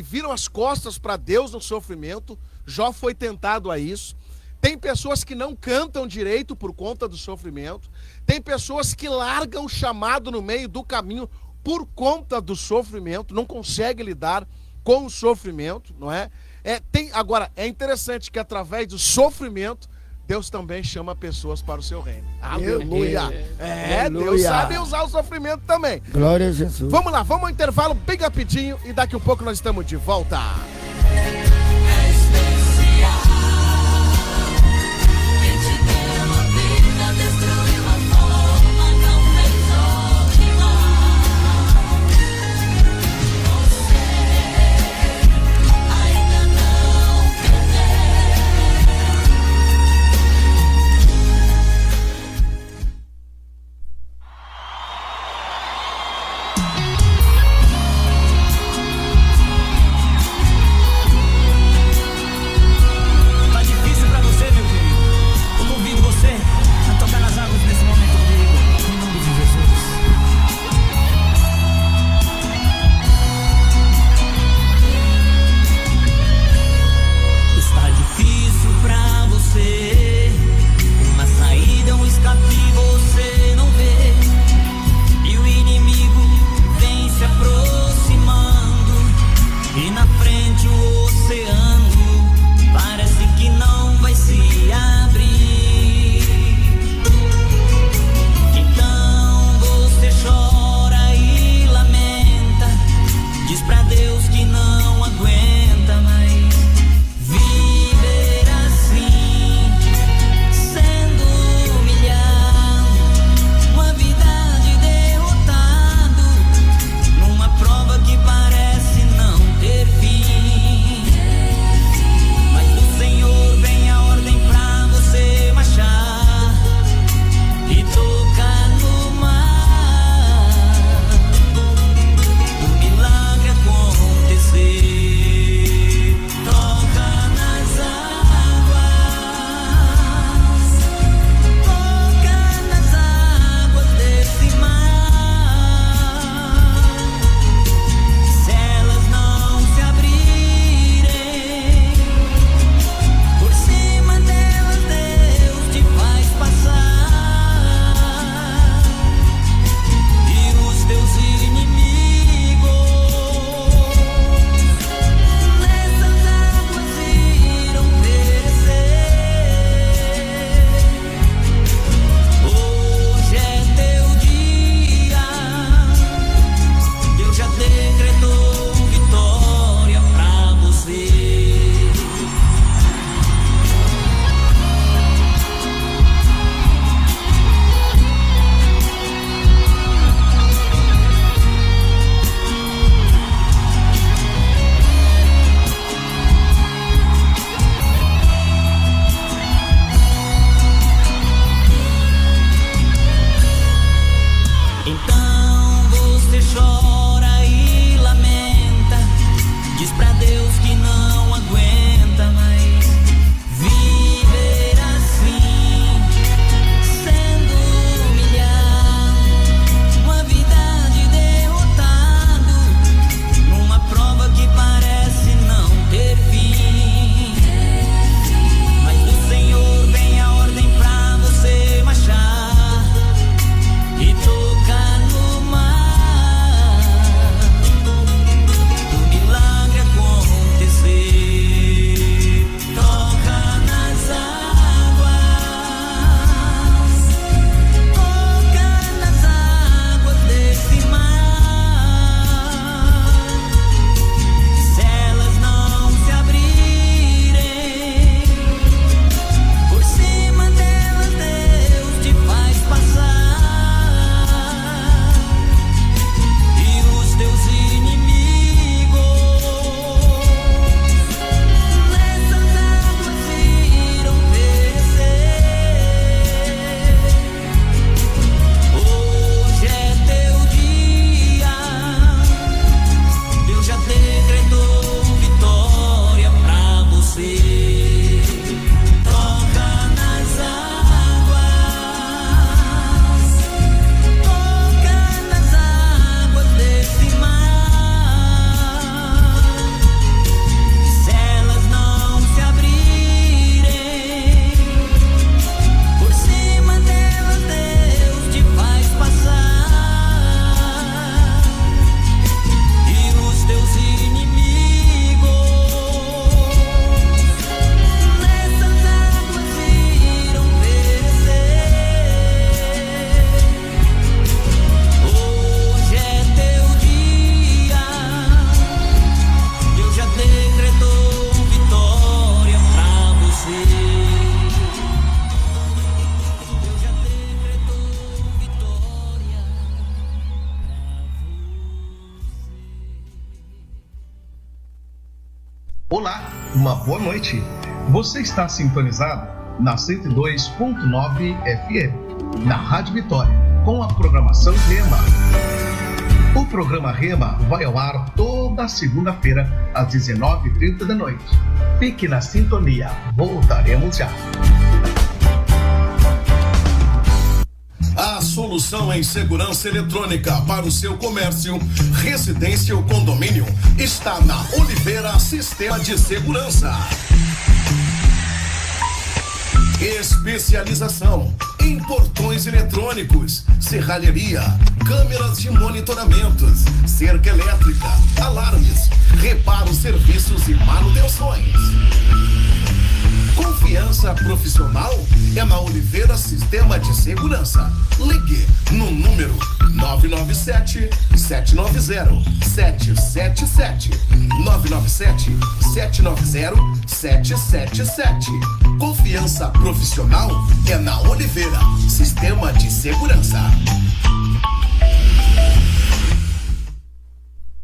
viram as costas para Deus no sofrimento. Jó foi tentado a isso. Tem pessoas que não cantam direito por conta do sofrimento. Tem pessoas que largam o chamado no meio do caminho por conta do sofrimento, não conseguem lidar com o sofrimento, não é? Agora, é interessante que através do sofrimento, Deus também chama pessoas para o seu reino. Aleluia! Deus sabe usar o sofrimento também. Glória a Jesus. Vamos lá, vamos ao intervalo bem rapidinho e daqui a pouco nós estamos de volta. Olá, uma boa noite. Você está sintonizado na 102.9 FM, na Rádio Vitória, com a programação Rema. O programa Rema vai ao ar toda segunda-feira, às 19h30 da noite. Fique na sintonia, voltaremos já. A solução em segurança eletrônica para o seu comércio, residência ou condomínio está na Oliveira Sistema de Segurança. Especialização em portões eletrônicos, serralheria, câmeras de monitoramentos, cerca elétrica, alarmes, reparos, serviços e manutenções. Confiança profissional é na Oliveira Sistema de Segurança. Ligue no número 997-790-777. 997-790-777. Confiança profissional é na Oliveira Sistema de Segurança.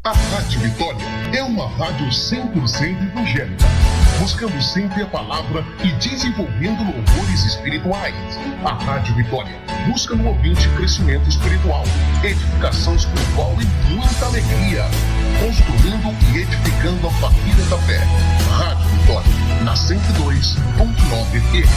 A Rádio Vitória é uma rádio 100% evangélica, buscando sempre a palavra e desenvolvendo louvores espirituais. A Rádio Vitória busca no ouvinte crescimento espiritual, edificação espiritual e muita alegria, construindo e edificando a família da fé. Rádio Vitória, na 102.9 FM.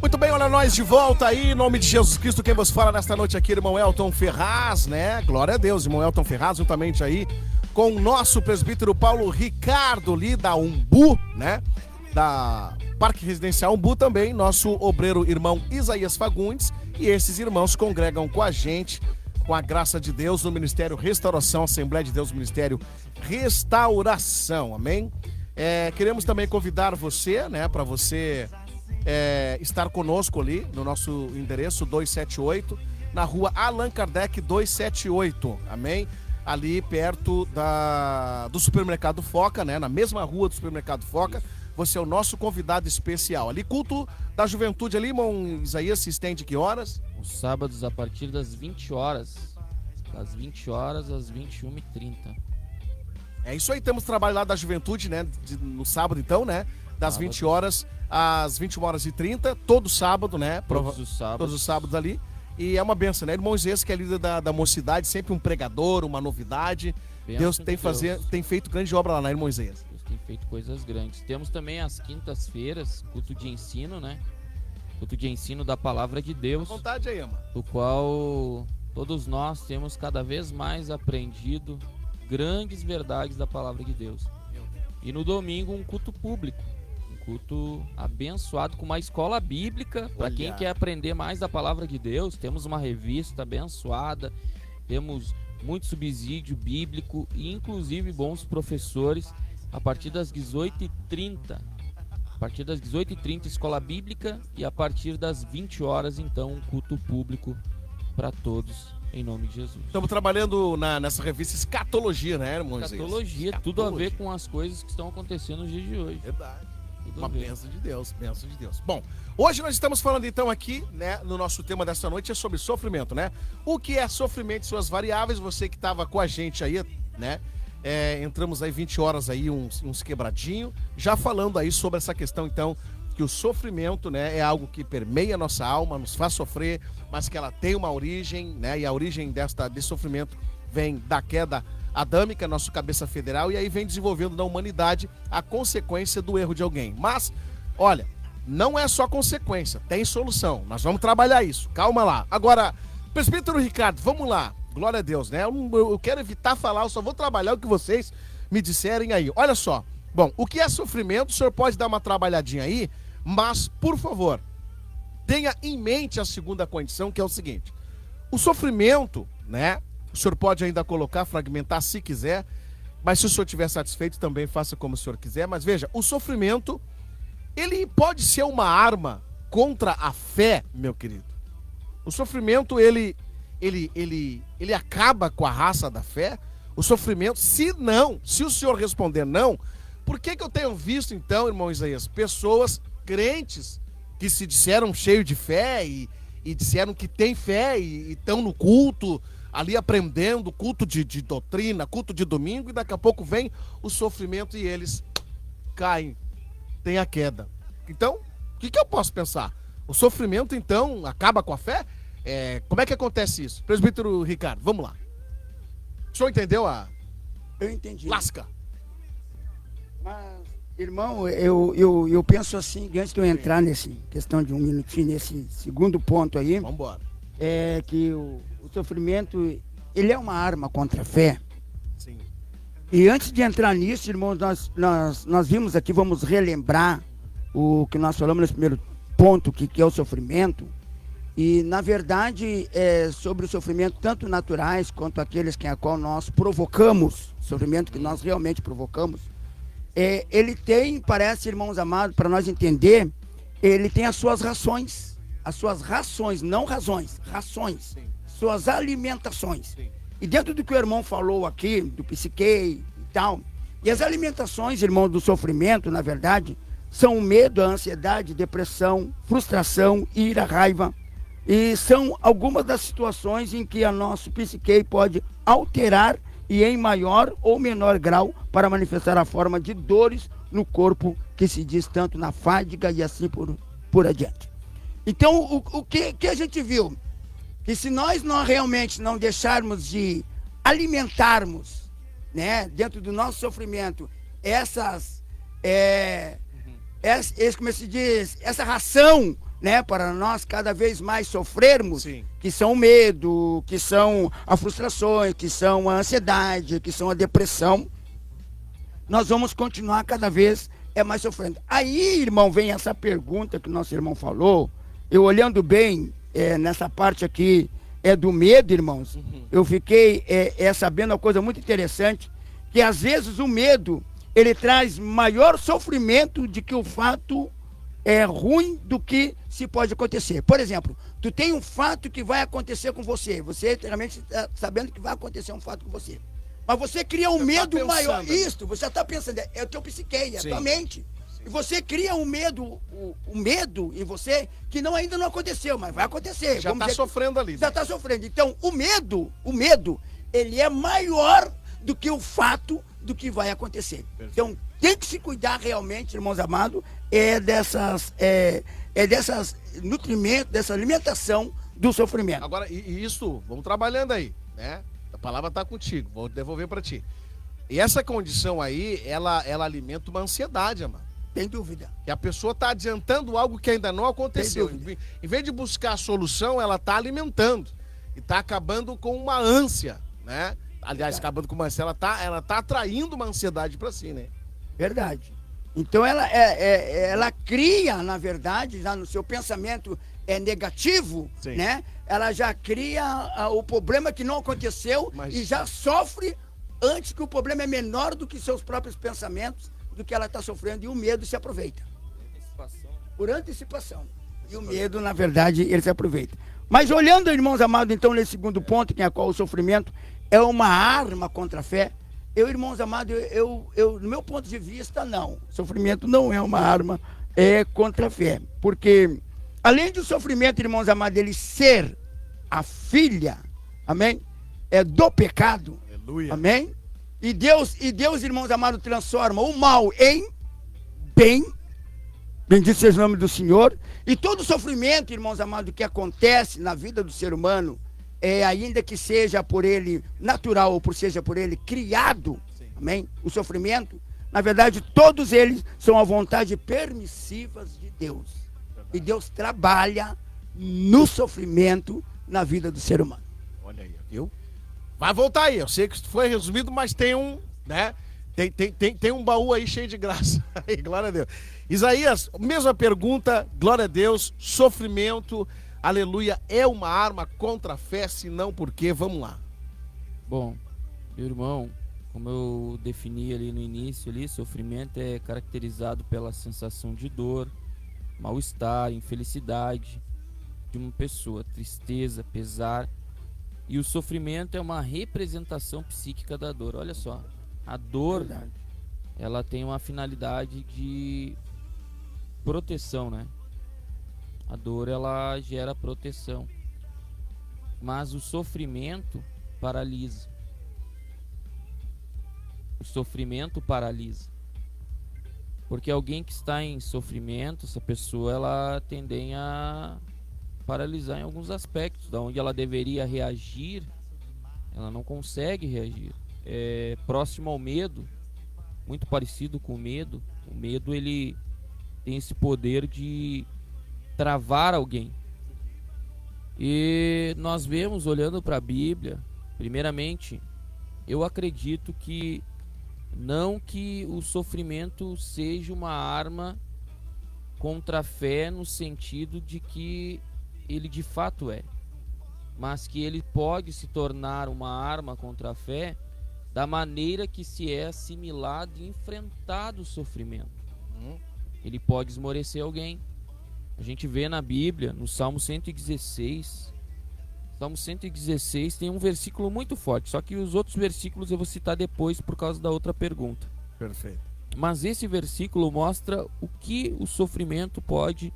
Muito bem, olha nós de volta aí, em nome de Jesus Cristo, quem vos fala nesta noite aqui, irmão Elton Ferraz, né? Glória a Deus, irmão Elton Ferraz, juntamente aí com o nosso presbítero Paulo Ricardo, ali da Umbu, né? Da Parque Residencial Umbu também, nosso obreiro irmão Isaías Fagundes, e esses irmãos congregam com a gente, com a graça de Deus, no Ministério Restauração, Assembleia de Deus, Ministério Restauração, amém? Queremos também convidar você, né, para você estar conosco ali no nosso endereço 278, na rua Allan Kardec 278, amém? Ali perto do supermercado Foca, né? Na mesma rua do supermercado Foca, você é o nosso convidado especial. Ali, culto da juventude ali, irmão Isaías, se estende que horas? Os sábados a partir das 20 horas. Das 20 horas às 21h30. É isso aí, temos trabalho lá da juventude, né? No sábado então, né? Das 20 horas às 21h30, todo sábado, né? Todos os sábados. Todos os sábados ali. E é uma benção, né? Irmão Isaías, que é líder da mocidade, sempre um pregador, uma novidade. Deus tem feito grande obra lá, né, irmão Isaías? Deus tem feito coisas grandes. Temos também as quintas-feiras, culto de ensino, né? Culto de ensino da Palavra de Deus. À vontade aí, ama. Do qual todos nós temos cada vez mais aprendido grandes verdades da Palavra de Deus. E no domingo, um culto público. Culto abençoado com uma escola bíblica para quem quer aprender mais da palavra de Deus. Temos uma revista abençoada, temos muito subsídio bíblico e inclusive bons professores a partir das 18h30. A partir das 18h30 escola bíblica e a partir das 20 horas então um culto público para todos em nome de Jesus. Estamos trabalhando nessa revista Escatologia, né, irmão? Escatologia, tudo a ver com as coisas que estão acontecendo nos dias de hoje. Verdade. Uma bênção de Deus, bênção de Deus. Bom, hoje nós estamos falando então aqui, né, no nosso tema dessa noite é sobre sofrimento, né? O que é sofrimento e suas variáveis, você que estava com a gente aí, né? Entramos aí 20 horas aí, uns quebradinho, já falando aí sobre essa questão então, que o sofrimento, né, é algo que permeia a nossa alma, nos faz sofrer, mas que ela tem uma origem, né? E a origem desse sofrimento vem da queda adâmica, nosso cabeça federal, e aí vem desenvolvendo na humanidade a consequência do erro de alguém. Mas, olha, não é só consequência, tem solução. Nós vamos trabalhar isso, calma lá. Agora, presbítero Ricardo, vamos lá. Glória a Deus, né? Eu quero evitar falar, eu só vou trabalhar o que vocês me disserem aí. Olha só, bom, o que é sofrimento, o senhor pode dar uma trabalhadinha aí, mas, por favor, tenha em mente a segunda condição, que é o seguinte. O sofrimento, né? O senhor pode ainda colocar, fragmentar se quiser, mas se o senhor estiver satisfeito também faça como o senhor quiser. Mas veja, o sofrimento, ele pode ser uma arma contra a fé, meu querido. O sofrimento, ele acaba com a raça da fé. O sofrimento, se o senhor responder não, por que eu tenho visto então, irmão Isaías, pessoas crentes que se disseram cheios de fé e e disseram que tem fé e estão no culto, ali aprendendo, culto de doutrina, culto de domingo, e daqui a pouco vem o sofrimento e eles caem, tem a queda. Então, o que eu posso pensar? O sofrimento, então, acaba com a fé? Como é que acontece isso? Presbítero Ricardo, vamos lá. O senhor entendeu Eu entendi. lasca? Mas, irmão, eu penso assim, antes de eu entrar nesse questão de um minutinho, nesse segundo ponto aí, Vamos embora. é que o sofrimento, ele é uma arma contra a fé. Sim. E antes de entrar nisso, irmãos, nós vimos aqui, vamos relembrar o que nós falamos nesse primeiro ponto, que é o sofrimento. E, na verdade, sobre o sofrimento, tanto naturais quanto aqueles que a qual nós provocamos, sofrimento que nós realmente provocamos, ele tem, parece, irmãos amados, para nós entender, ele tem as suas rações, não razões, rações, Sim. suas alimentações. Sim. E dentro do que o irmão falou aqui, do psique e tal, e as alimentações, irmão, do sofrimento, na verdade, são o medo, a ansiedade, depressão, frustração, ira, raiva. E são algumas das situações em que a nosso psique pode alterar e em maior ou menor grau para manifestar a forma de dores no corpo, que se diz tanto na fadiga e assim por adiante. Então, o que a gente viu? Que se nós não realmente não deixarmos de alimentarmos, né, dentro do nosso sofrimento, como se diz, essa ração, né, para nós cada vez mais sofrermos, Sim. que são o medo, que são as frustrações, que são a ansiedade, que são a depressão, nós vamos continuar cada vez mais sofrendo. Aí, irmão, vem essa pergunta que o nosso irmão falou, eu olhando bem nessa parte aqui do medo, irmãos, eu fiquei sabendo uma coisa muito interessante, que às vezes o medo, ele traz maior sofrimento do que o fato ruim do que se pode acontecer. Por exemplo, tu tem um fato que vai acontecer com você realmente está sabendo que vai acontecer um fato com você, mas você cria um medo maior. Isso, você está pensando, é o teu psique, é a tua mente. E você cria um medo em você que ainda não aconteceu, mas vai acontecer. Já está sofrendo ali. Já está sofrendo. Então, o medo, ele é maior do que o fato do que vai acontecer. Perfeito. Então, tem que se cuidar realmente, irmãos amados, dessas nutrimentos, dessa alimentação do sofrimento. Agora, e isso, vamos trabalhando aí, né? A palavra está contigo, vou devolver para ti. E essa condição aí, ela alimenta uma ansiedade, amado. Tem dúvida. Que a pessoa está adiantando algo que ainda não aconteceu. Em vez de buscar a solução, ela está alimentando. E está acabando com uma ânsia, né? Aliás, acabando com uma ânsia, ela tá atraindo uma ansiedade para si, né? Verdade. Então ela cria, na verdade, já no seu pensamento negativo, Sim. né? Ela já cria o problema que não aconteceu e já sofre antes que o problema é menor do que seus próprios pensamentos, do que ela está sofrendo, e o medo se aproveita. Por antecipação. E o medo, na verdade, ele se aproveita. Mas olhando, irmãos amados, então, nesse segundo ponto, que é qual o sofrimento é uma arma contra a fé, irmãos amados, no meu ponto de vista, não. Sofrimento não é uma arma contra a fé. Porque, além do sofrimento, irmãos amados, ele ser a filha, amém? Do pecado, Aleluia. amém? E Deus, irmãos amados, transforma o mal em bem. Bendito seja o nome do Senhor. E todo sofrimento, irmãos amados, que acontece na vida do ser humano, ainda que seja por ele natural ou seja por ele criado, amém? O sofrimento, na verdade, todos eles são a vontade permissivas de Deus. E Deus trabalha no sofrimento na vida do ser humano. Olha aí, viu? Vai voltar aí, eu sei que foi resumido, mas tem um, né? Tem um baú aí cheio de graça. Aí, glória a Deus. Isaías, mesma pergunta, glória a Deus, sofrimento, aleluia, é uma arma contra a fé, se não por quê? Vamos lá. Bom, meu irmão, como eu defini ali no início, sofrimento é caracterizado pela sensação de dor, mal-estar, infelicidade de uma pessoa, tristeza, pesar. E o sofrimento é uma representação psíquica da dor. Olha só, a dor, ela tem uma finalidade de proteção, né? A dor, ela gera proteção. Mas o sofrimento paralisa. O sofrimento paralisa. Porque alguém que está em sofrimento, essa pessoa, ela tende a paralisar em alguns aspectos. Da onde ela deveria reagir, ela não consegue reagir. É próximo ao medo, muito parecido com o medo. O medo, ele tem esse poder de travar alguém. E nós vemos, olhando para a Bíblia, primeiramente, eu acredito que não que o sofrimento seja uma arma contra a fé no sentido de que ele de fato é, mas que ele pode se tornar uma arma contra a fé da maneira que se é assimilado e enfrentado o sofrimento. Ele pode esmorecer alguém. A gente vê na Bíblia, no Salmo 116, Salmo 116 tem um versículo muito forte, só que os outros versículos eu vou citar depois por causa da outra pergunta. Perfeito. Mas esse versículo mostra o que o sofrimento pode,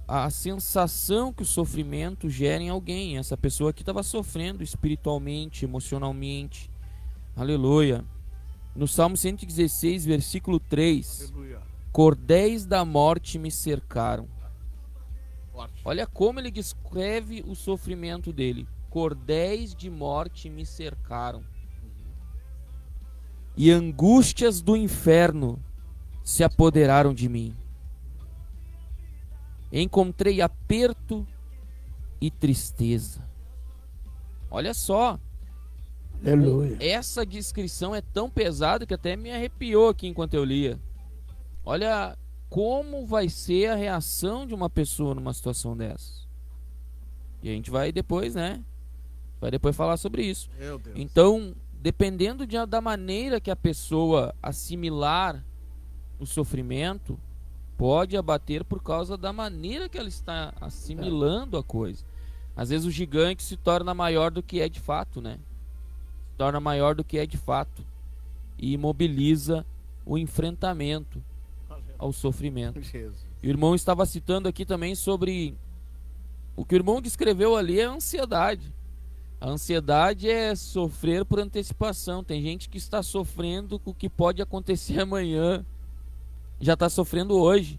a sensação que o sofrimento gera em alguém. Essa pessoa que estava sofrendo espiritualmente, emocionalmente. Aleluia. No Salmo 116, versículo 3. Aleluia. Cordéis da morte me cercaram. Olha como ele descreve o sofrimento dele. Cordéis de morte me cercaram. E angústias do inferno se apoderaram de mim. Encontrei aperto e tristeza. Olha só. Aleluia. Essa descrição é tão pesada que até me arrepiou aqui enquanto eu lia. Olha como vai ser a reação de uma pessoa numa situação dessa. E a gente vai depois, né? Vai depois falar sobre isso. Meu Deus. Então, dependendo da maneira que a pessoa assimilar o sofrimento, pode abater por causa da maneira que ela está assimilando a coisa. Às vezes o gigante se torna maior do que é de fato, né? Se torna maior do que é de fato. E imobiliza o enfrentamento ao sofrimento. Jesus. E o irmão estava citando aqui também sobre o que o irmão descreveu ali, é a ansiedade. A ansiedade é sofrer por antecipação. Tem gente que está sofrendo com o que pode acontecer amanhã, já está sofrendo hoje.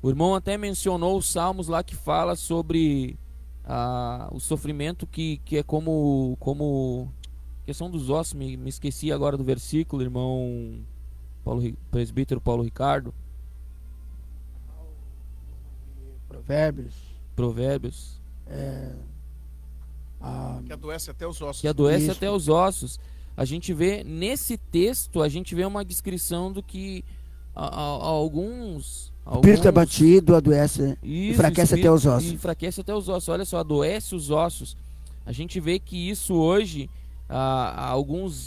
O irmão até mencionou os salmos lá que fala sobre o sofrimento que é como questão dos ossos. Me esqueci agora do versículo, irmão presbítero Paulo Ricardo. Provérbios. Que adoece até os ossos. Que adoece Isso. até os ossos. A gente vê nesse texto, a gente vê uma descrição do que alguns Espírito abatido adoece, Isso, enfraquece até os ossos. Enfraquece até os ossos. Olha só, adoece os ossos. A gente vê que isso hoje,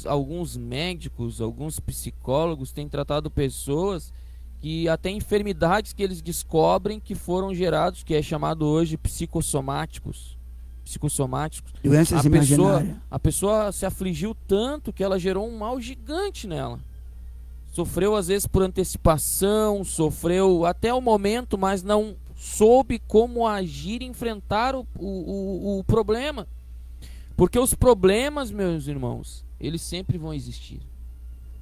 alguns médicos, alguns psicólogos têm tratado pessoas que até enfermidades que eles descobrem que foram gerados, que é chamado hoje psicossomáticos. Doenças imaginárias. A pessoa se afligiu tanto que ela gerou um mal gigante nela. Sofreu às vezes por antecipação, sofreu até o momento, mas não soube como agir e enfrentar o problema. Porque os problemas, meus irmãos, eles sempre vão existir.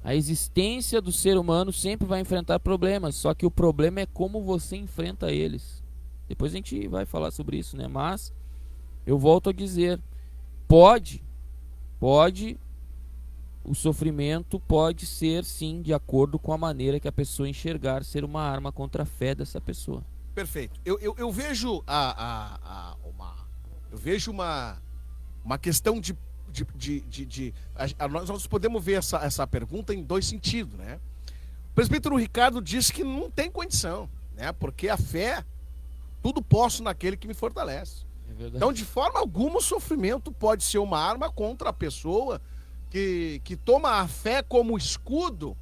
A existência do ser humano sempre vai enfrentar problemas, só que o problema é como você enfrenta eles. Depois a gente vai falar sobre isso, né? Mas eu volto a dizer, o sofrimento pode ser sim de acordo com a maneira que a pessoa enxergar ser uma arma contra a fé dessa pessoa. Perfeito. Eu vejo eu vejo uma questão de nós podemos ver essa pergunta em dois sentidos, né? O presbítero Ricardo disse que não tem condição, né? Porque a fé, tudo posso naquele que me fortalece. É verdade. Então, de forma alguma, o sofrimento pode ser uma arma contra a pessoa que toma a fé como escudo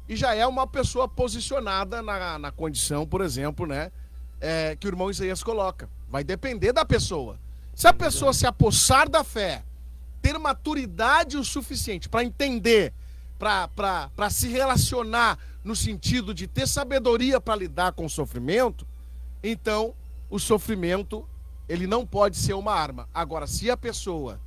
e já é uma pessoa posicionada na condição, por exemplo, né? Que o irmão Isaías coloca. Vai depender da pessoa. Se a pessoa se apossar da fé, ter maturidade o suficiente para entender, para se relacionar no sentido de ter sabedoria para lidar com o sofrimento, então o sofrimento, ele não pode ser uma arma. Agora, se a pessoa,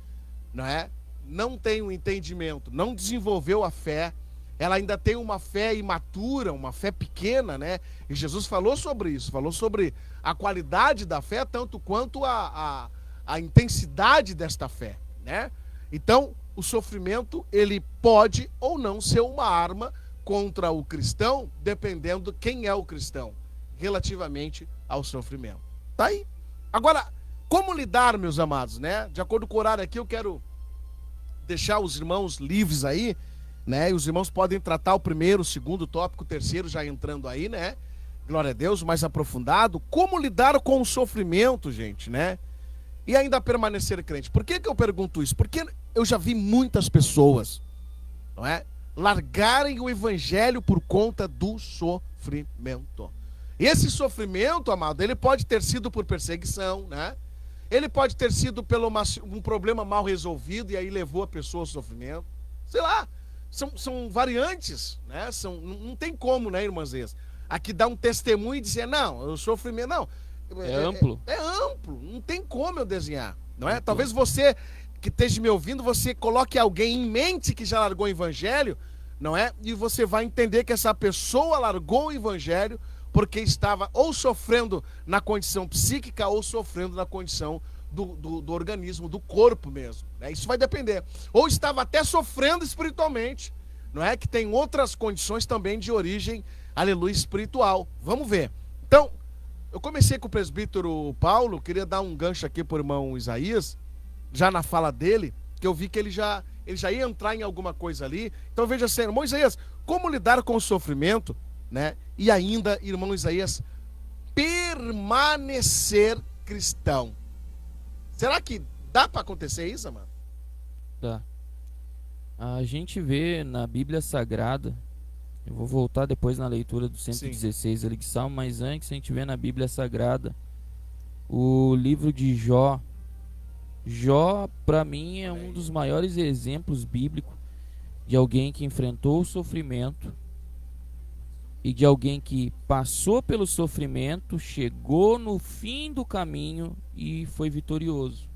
não tem um entendimento, não desenvolveu a fé, ela ainda tem uma fé imatura, uma fé pequena, né? E Jesus falou sobre isso, falou sobre a qualidade da fé, tanto quanto a intensidade desta fé, né? Então, o sofrimento, ele pode ou não ser uma arma contra o cristão, dependendo quem é o cristão, relativamente ao sofrimento. Tá aí. Agora, como lidar, meus amados, né? De acordo com o horário aqui, eu quero deixar os irmãos livres aí, né? E os irmãos podem tratar o primeiro, o segundo tópico, o terceiro já entrando aí, né? Glória a Deus, mais aprofundado. Como lidar com o sofrimento, gente, né? E ainda permanecer crente. Por que eu pergunto isso? Porque eu já vi muitas pessoas, não é? Largarem o evangelho por conta do sofrimento. Esse sofrimento, amado, ele pode ter sido por perseguição, né? Ele pode ter sido pelo um problema mal resolvido e aí levou a pessoa ao sofrimento. Sei lá, são variantes, né? Não tem como, né, irmãs? Aqui dar um testemunho e dizer, não, o sofrimento, não. É amplo. É amplo, não tem como eu desenhar, não é? Talvez você que esteja me ouvindo, você coloque alguém em mente que já largou o evangelho, não é? E você vai entender que essa pessoa largou o evangelho porque estava ou sofrendo na condição psíquica ou sofrendo na condição do organismo, do corpo mesmo, né? Isso vai depender. Ou estava até sofrendo espiritualmente, não é? Que tem outras condições também de origem, aleluia, espiritual. Vamos ver. Então, eu comecei com o presbítero Paulo, queria dar um gancho aqui para o irmão Isaías, já na fala dele, que eu vi que ele já ia entrar em alguma coisa ali. Então veja assim, irmão Isaías, como lidar com o sofrimento, né? E ainda, irmão Isaías, permanecer cristão. Será que dá para acontecer isso, mano? Dá. A gente vê na Bíblia Sagrada, eu vou voltar depois na leitura do 116 ali de Salmo, mas antes a gente vê na Bíblia Sagrada o livro de Jó. Jó, para mim, é um dos maiores exemplos bíblicos de alguém que enfrentou o sofrimento e de alguém que passou pelo sofrimento, chegou no fim do caminho e foi vitorioso.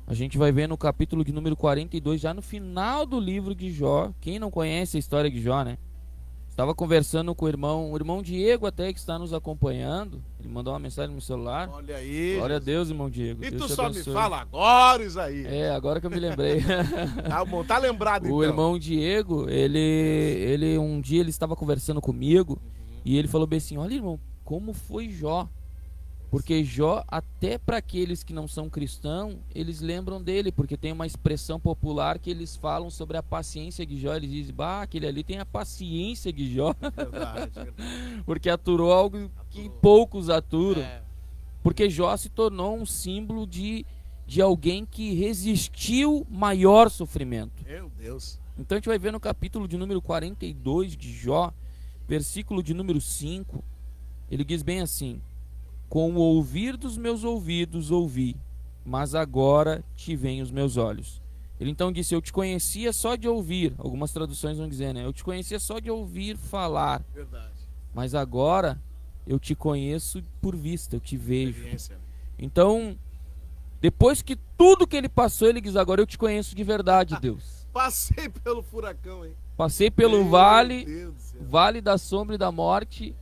A gente vai ver no capítulo de número 42, já no final do livro de Jó. Quem não conhece a história de Jó, né? Estava conversando com o irmão Diego até, que está nos acompanhando. Ele mandou uma mensagem no meu celular. Olha aí. Glória a Deus, irmão Diego. E Deus tu te só abençoe. me fala agora, Isaías. É, agora que eu me lembrei. Tá bom, tá lembrado então. O irmão Diego, ele um dia ele estava conversando comigo e ele falou bem assim, olha, irmão, como foi Jó? Porque Jó, até para aqueles que não são cristãos, eles lembram dele, porque tem uma expressão popular que eles falam sobre a paciência de Jó. Eles dizem, aquele ali tem a paciência de Jó. Verdade. Porque aturou algo que poucos aturam. Porque Jó se tornou um símbolo de alguém que resistiu maior sofrimento. Meu Deus. Então a gente vai ver no capítulo de número 42 de Jó, versículo de número 5, ele diz bem assim: com o ouvir dos meus ouvidos ouvi, mas agora te veem os meus olhos. Ele então disse, eu te conhecia só de ouvir. Algumas traduções vão dizer, né? Eu te conhecia só de ouvir falar. Verdade. Mas agora eu te conheço por vista, eu te vejo. Então, depois que tudo que ele passou, ele diz, agora eu te conheço de verdade, Deus. Passei pelo furacão, hein? Passei pelo Meu vale Deus do céu. vale da sombra e da morte,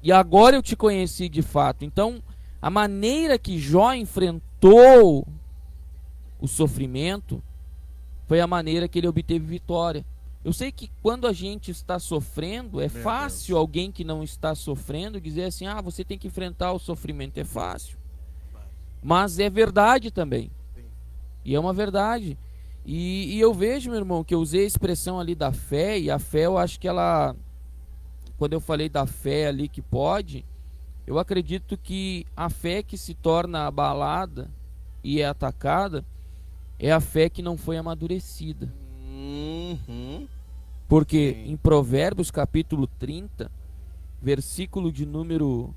e agora eu te conheci de fato. Então, a maneira que Jó enfrentou o sofrimento foi a maneira que ele obteve vitória. Eu sei que quando a gente está sofrendo, é fácil alguém que não está sofrendo dizer assim, você tem que enfrentar o sofrimento. É fácil. Mas é verdade também. E é uma verdade. E eu vejo, meu irmão, que eu usei a expressão ali da fé, e a fé eu acho que ela... Quando eu falei da fé ali que pode, eu acredito que a fé que se torna abalada e é atacada é a fé que não foi amadurecida. Porque em Provérbios capítulo 30, versículo de número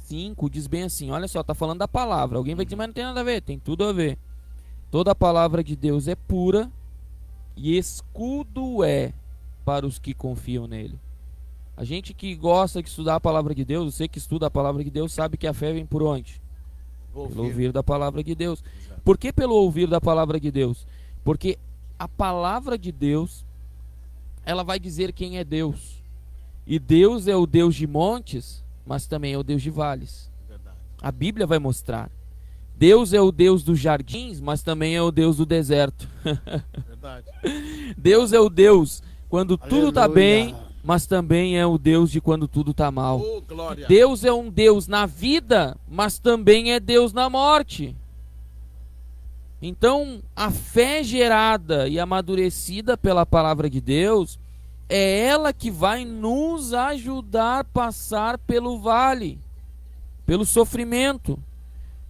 5, diz bem assim, olha só, tá falando da palavra. Alguém vai dizer, mas não tem nada a ver. Tem tudo a ver. Toda a palavra de Deus é pura e escudo é para os que confiam nele. A gente que gosta de estudar a palavra de Deus, você que estuda a palavra de Deus, sabe que a fé vem por onde? Pelo ouvir da palavra de Deus. Por que pelo ouvir da palavra de Deus? Porque a palavra de Deus, ela vai dizer quem é Deus. E Deus é o Deus de montes, mas também é o Deus de vales. A Bíblia vai mostrar. Deus é o Deus dos jardins, mas também é o Deus do deserto. Verdade. Deus é o Deus quando tudo está Aleluia. bem, mas também é o Deus de quando tudo está mal. Oh, glória. Deus é um Deus na vida, mas também é Deus na morte. Então, a fé gerada e amadurecida pela palavra de Deus é ela que vai nos ajudar a passar pelo vale, pelo sofrimento.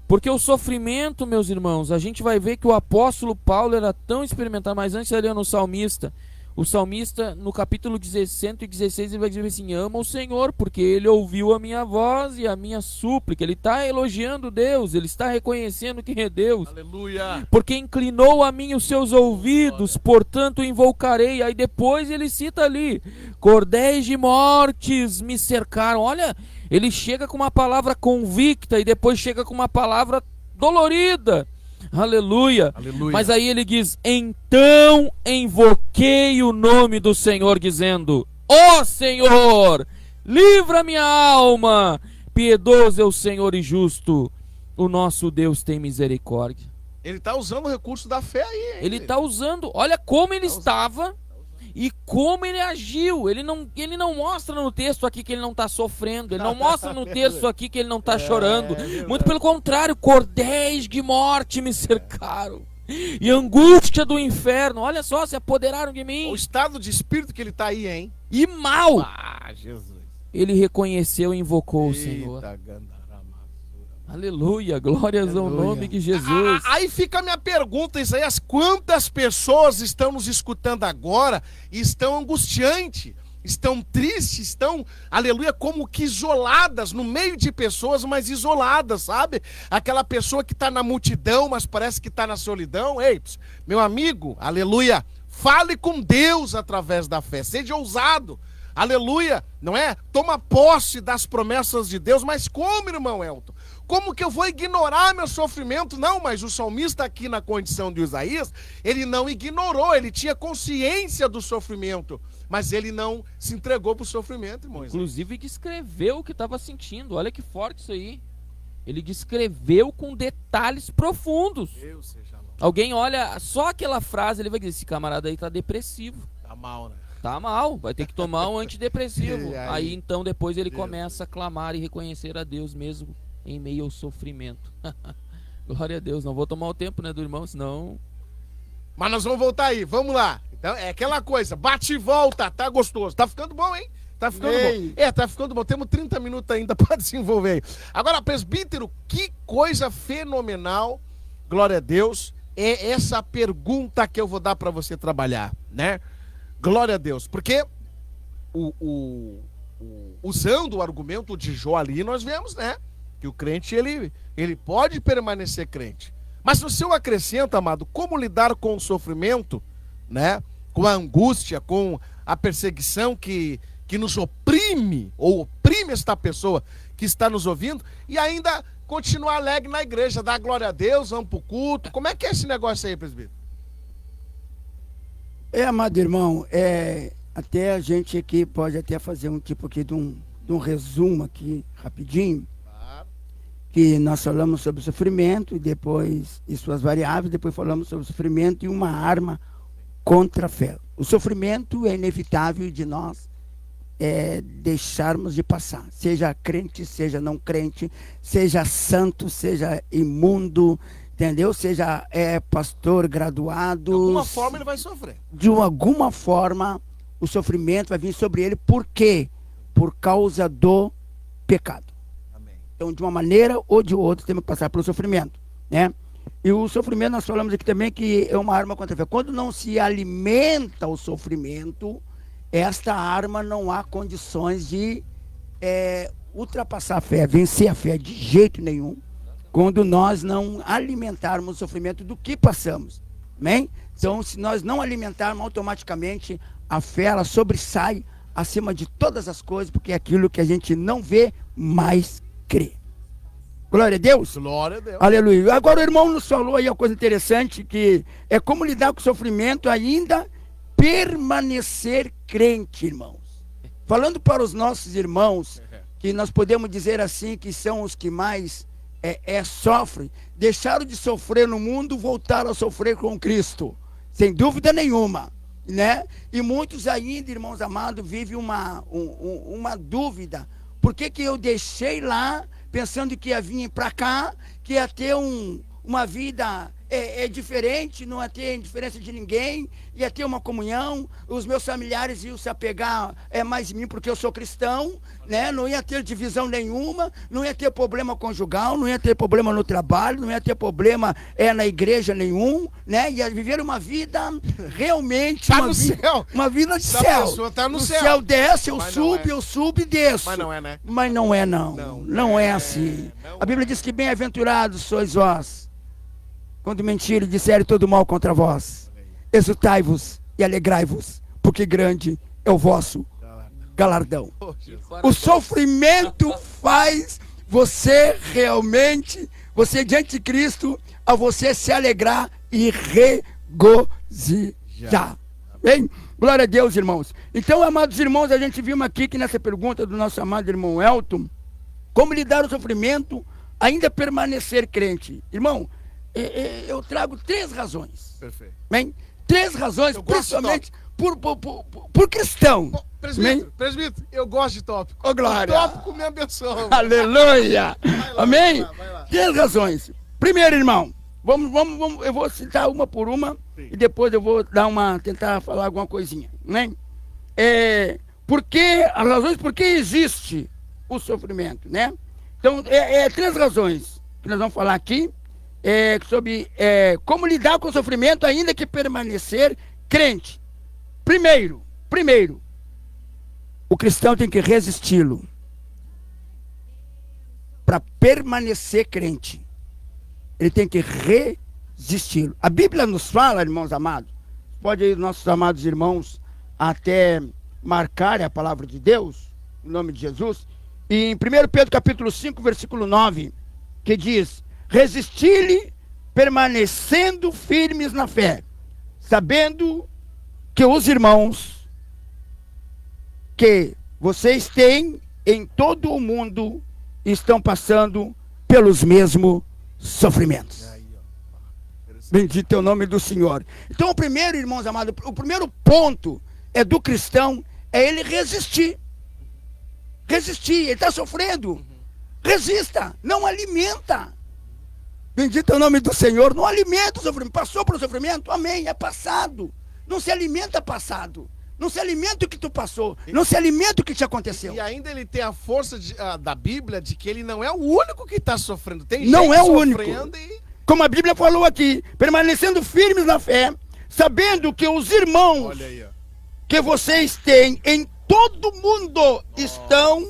Porque o sofrimento, meus irmãos, a gente vai ver que o apóstolo Paulo era tão experimentado, mas antes ele era no salmista. O salmista, no capítulo 116, ele vai dizer assim: ama o Senhor, porque ele ouviu a minha voz e a minha súplica. Ele está elogiando Deus, ele está reconhecendo quem é Deus. Aleluia. Porque inclinou a mim os seus ouvidos, portanto invocarei. Aí depois ele cita ali: cordéis de mortes me cercaram. Olha, ele chega com uma palavra convicta e depois chega com uma palavra dolorida. Aleluia. Aleluia. Mas aí ele diz: então invoquei o nome do Senhor, dizendo: ó Senhor, livra minha alma. Piedoso é o Senhor e justo, o nosso Deus tem misericórdia. Ele tá usando o recurso da fé aí, hein? Ele está usando, olha como ele estava e como ele agiu. Ele não mostra no texto aqui que ele não está sofrendo. Ele não mostra no texto aqui que ele não está chorando. Muito pelo contrário, cordéis de morte me cercaram e angústia do inferno, olha só, se apoderaram de mim. O estado de espírito que ele tá aí, hein? E mal, Ah, Jesus. ele reconheceu e invocou o Senhor. Eita, gandaramassura. Aleluia, glórias ao Aleluia. nome de Jesus. Aí fica a minha pergunta, Isaías: quantas pessoas estão nos escutando agora e estão angustiantes, estão tristes, estão, aleluia, como que isoladas, no meio de pessoas, mas isoladas, sabe? Aquela pessoa que está na multidão, mas parece que está na solidão. Ei, meu amigo, aleluia, fale com Deus através da fé, seja ousado, aleluia, não é? Toma posse das promessas de Deus. Mas como, irmão Elton? Como que eu vou ignorar meu sofrimento? Não, mas o salmista aqui na condição de Isaías, ele não ignorou, ele tinha consciência do sofrimento, mas ele não se entregou para o sofrimento, irmão. Inclusive descreveu o que estava sentindo. Olha que forte isso aí. Ele descreveu com detalhes profundos. Deus seja louco. Alguém olha só aquela frase, ele vai dizer: esse camarada aí tá depressivo. Tá mal, né? Tá mal, vai ter que tomar um antidepressivo. E aí? Aí então depois ele começa a clamar e reconhecer a Deus mesmo em meio ao sofrimento. Glória a Deus. Não vou tomar o tempo, né, do irmão, senão... Mas nós vamos voltar aí, vamos lá. Então, é aquela coisa, bate e volta, tá gostoso. Tá ficando bom, hein? Tá ficando bom. Tá ficando bom. Temos 30 minutos ainda para desenvolver aí. Agora, presbítero, que coisa fenomenal, glória a Deus, é essa pergunta que eu vou dar para você trabalhar, né? Glória a Deus, porque usando o argumento de Jó ali, nós vemos, né? Que o crente, ele pode permanecer crente. Mas se você acrescenta, amado, como lidar com o sofrimento, né? Com a angústia, com a perseguição que nos oprime, ou oprime esta pessoa que está nos ouvindo, e ainda continuar alegre na igreja, dar glória a Deus, vamos pro culto. Como é que é esse negócio aí, presbítero? Amado irmão, até a gente aqui pode até fazer um tipo aqui de um resumo aqui, rapidinho, que nós falamos sobre o sofrimento e suas variáveis, depois falamos sobre o sofrimento e uma arma contra a fé. O sofrimento é inevitável de nós deixarmos de passar, seja crente, seja não crente, seja santo, seja imundo, entendeu? Seja pastor graduado. De alguma forma ele vai sofrer. De alguma forma o sofrimento vai vir sobre ele. Por quê? Por causa do pecado. Então, de uma maneira ou de outra, temos que passar pelo sofrimento, né? E o sofrimento, nós falamos aqui também que é uma arma contra a fé. Quando não se alimenta o sofrimento, esta arma não há condições de ultrapassar a fé, vencer a fé de jeito nenhum, quando nós não alimentarmos o sofrimento do que passamos, amém? Então, se nós não alimentarmos automaticamente, a fé, ela sobressai acima de todas as coisas, porque é aquilo que a gente não vê, mas crê. Glória a Deus. Glória a Deus. Aleluia. Agora o irmão nos falou aí uma coisa interessante, que é como lidar com o sofrimento ainda permanecer crente, irmãos. Falando para os nossos irmãos, que nós podemos dizer assim, que são os que mais sofrem, deixaram de sofrer no mundo, voltaram a sofrer com Cristo, sem dúvida nenhuma, né? E muitos ainda, irmãos amados, vivem uma dúvida. Por que eu deixei lá, pensando que ia vir para cá, que ia ter uma vida diferente, não ia ter indiferença de ninguém, ia ter uma comunhão, os meus familiares iam se apegar mais em mim porque eu sou cristão, né? Não ia ter divisão nenhuma, não ia ter problema conjugal, não ia ter problema no trabalho, não ia ter problema na igreja nenhum, né? Ia viver uma vida realmente Tá no céu. Uma vida de Essa céu. pessoa tá no O céu. céu desce, eu Mas não subo, é. eu subo e desço. Mas não é, né? Mas não é, não. Não é assim. A Bíblia diz que bem-aventurados sois vós, quando mentirem e disserem todo mal contra vós. Exultai-vos e alegrai-vos, porque grande é o vosso galardão. O sofrimento faz você realmente, você diante de Cristo, a você se alegrar e regozijar. Bem? Glória a Deus, irmãos. Então, amados irmãos, a gente viu aqui que nessa pergunta do nosso amado irmão Elton, como lidar o sofrimento, ainda permanecer crente. Irmão, eu trago 3 razões. Perfeito. Bem? 3 razões, Eu gosto principalmente por cristão. Presbítero, eu gosto de tópico. Ô, glória. O tópico me abençoa. Aleluia. lá, Amém? vai lá. 3 razões. Primeiro, irmão, vamos, eu vou citar uma por uma. Sim. E depois eu vou tentar falar alguma coisinha, né? As razões por que existe o sofrimento, né? Então, 3 razões que nós vamos falar aqui, sobre como lidar com o sofrimento ainda que permanecer crente. Primeiro, o cristão tem que resisti-lo para permanecer crente. Ele tem que resisti-lo. A Bíblia nos fala, irmãos amados, pode aí nossos amados irmãos até marcarem a palavra de Deus, em nome de Jesus, e em 1 Pedro capítulo 5, versículo 9, que diz: resisti-lhe permanecendo firmes na fé, sabendo que os irmãos que vocês têm em todo o mundo estão passando pelos mesmos sofrimentos. Bendito é o nome do Senhor. Então o primeiro, irmãos amados, o primeiro ponto do cristão é ele resistir. Resistir, ele está sofrendo. Resista, não alimenta. Bendito é o nome do Senhor, não alimenta o sofrimento. Passou pelo sofrimento? Amém, é passado. Não se alimenta passado. Não se alimenta o que tu passou. Não se alimenta o que te aconteceu. E ainda ele tem a força da Bíblia de que ele não é o único que está sofrendo. Tem Não gente é o único. sofrendo Como a Bíblia falou aqui, permanecendo firmes na fé, sabendo que os irmãos Olha aí, ó. que vocês têm em todo mundo estão,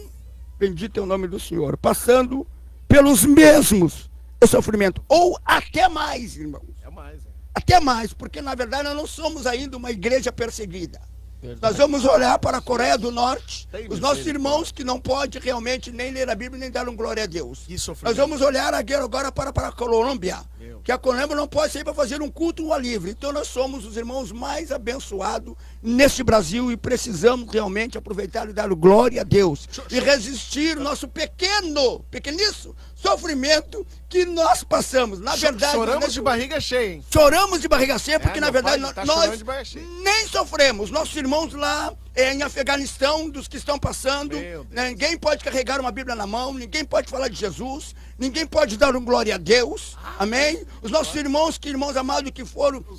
bendito é o nome do Senhor, passando pelos mesmos sofrimentos, ou até mais, irmãos. É mais, Até mais, porque na verdade nós não somos ainda uma igreja perseguida. Verdade. Nós vamos olhar para a Coreia do Norte, Tem os nossos misericórdia. irmãos que não podem realmente nem ler a Bíblia, nem dar um glória a Deus. Que sofrimento. Nós vamos olhar agora para a Colômbia, que a Colômbia não pode sair para fazer um culto ao livre. Então nós somos os irmãos mais abençoados neste Brasil e precisamos realmente aproveitar e dar glória a Deus. E resistir o nosso pequeniço sofrimento que nós passamos. Na verdade, Choramos de barriga cheia, hein? choramos de barriga cheia, porque na meu verdade pai tá nós chorando de barriga cheia. nem sofremos. Nossos irmãos lá em Afeganistão, dos que estão passando, Meu Deus. ninguém pode carregar uma Bíblia na mão, ninguém pode falar de Jesus, ninguém pode dar um glória a Deus, amém? Os nossos irmãos amados que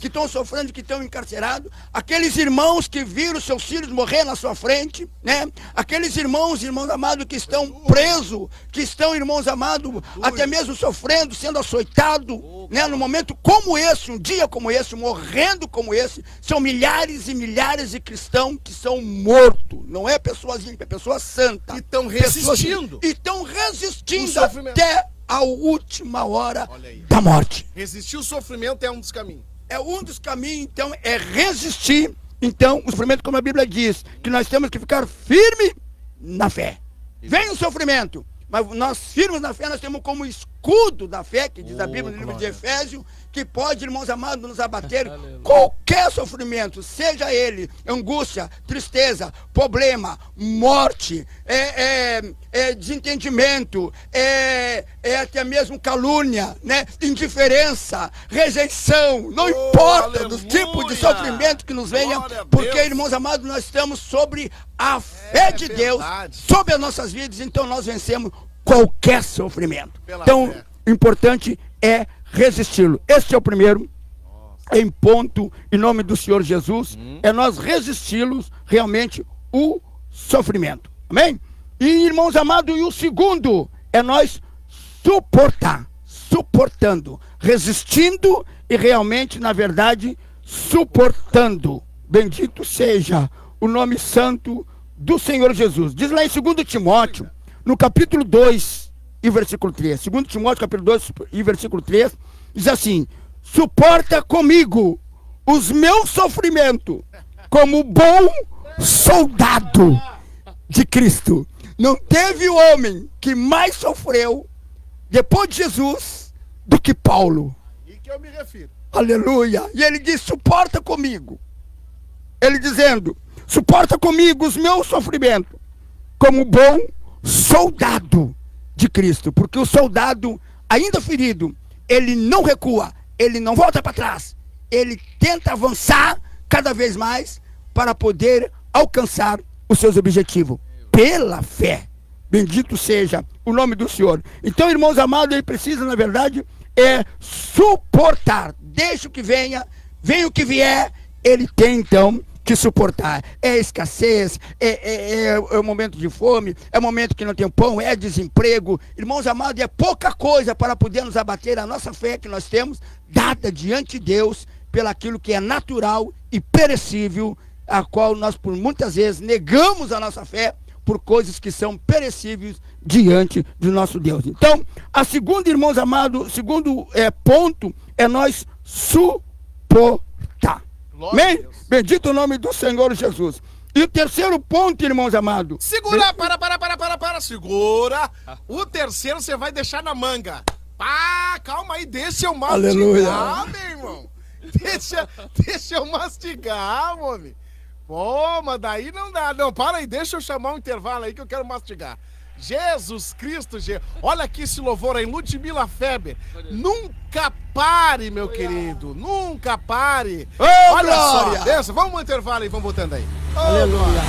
estão sofrendo, que estão encarcerados, aqueles irmãos que viram seus filhos morrer na sua frente, né? Aqueles irmãos amados que estão presos, que estão, irmãos amados, até mesmo sofrendo, sendo açoitados, né? Num momento como esse, um dia como esse, morrendo como esse, são milhares e milhares de cristãos que são mortos, não é pessoas limpas, é pessoas santas. E estão resistindo. E estão resistindo O sofrimento. até a última hora Olha aí. da morte. Resistir o sofrimento é um dos caminhos. É um dos caminhos, então, é resistir Então, o sofrimento, como a Bíblia diz, que nós temos que ficar firme na fé. Vem o sofrimento, mas nós firmes na fé, nós temos como escudo da fé, que diz a Bíblia no livro de Efésios, que pode, irmãos amados, nos abater qualquer sofrimento, seja ele angústia, tristeza, problema, morte, desentendimento, até mesmo calúnia, né? Indiferença, rejeição, não importa dos tipos de sofrimento que nos venha, porque, irmãos amados, nós estamos sobre a fé de Deus, sobre as nossas vidas, então nós vencemos qualquer sofrimento. Então, o importante é resisti-lo. Este é o primeiro em ponto, em nome do Senhor Jesus, é nós resisti-los realmente o sofrimento. Amém? E, irmãos amados, e o segundo é nós suportando, resistindo e realmente, na verdade, suportando. Bendito seja o nome santo do Senhor Jesus. Diz lá em 2 Timóteo, no capítulo 2 e versículo 3. 2 Timóteo, capítulo 2 e versículo 3, diz assim: suporta comigo os meus sofrimentos, como bom soldado de Cristo. Não teve homem que mais sofreu depois de Jesus do que Paulo. E que eu me refiro. Aleluia. E ele diz: suporta comigo. Ele dizendo: suporta comigo os meus sofrimentos, como bom soldado de Cristo. Porque o soldado, ainda ferido, ele não recua, ele não volta para trás, ele tenta avançar cada vez mais para poder alcançar os seus objetivos pela fé. Bendito seja o nome do Senhor. Então, irmãos amados, ele precisa, na verdade, suportar. Deixa o que venha o que vier, ele tem então que suportar. É escassez, é o momento de fome, é o momento que não tem pão, é desemprego. Irmãos amados, é pouca coisa para poder nos abater a nossa fé que nós temos, dada diante de Deus, pelaquilo que é natural e perecível, a qual nós por muitas vezes negamos a nossa fé por coisas que são perecíveis diante do nosso Deus. Então, a segunda, irmãos amados, segundo ponto é nós suportar. Amém? Bendito o nome do Senhor Jesus. E o terceiro ponto, irmãos amados. Segura, para, segura. O terceiro você vai deixar na manga. Calma aí, deixa eu mastigar, aleluia, meu irmão. Deixa eu mastigar, homem. Pô, mas daí não dá. Não, para aí, deixa eu chamar um intervalo aí que eu quero mastigar. Jesus Cristo, olha aqui esse louvor aí, Ludmila Feber. Nunca pare, meu querido, nunca pare. Olha glória. Só, vamos no intervalo aí, vamos botando aí. Aleluia.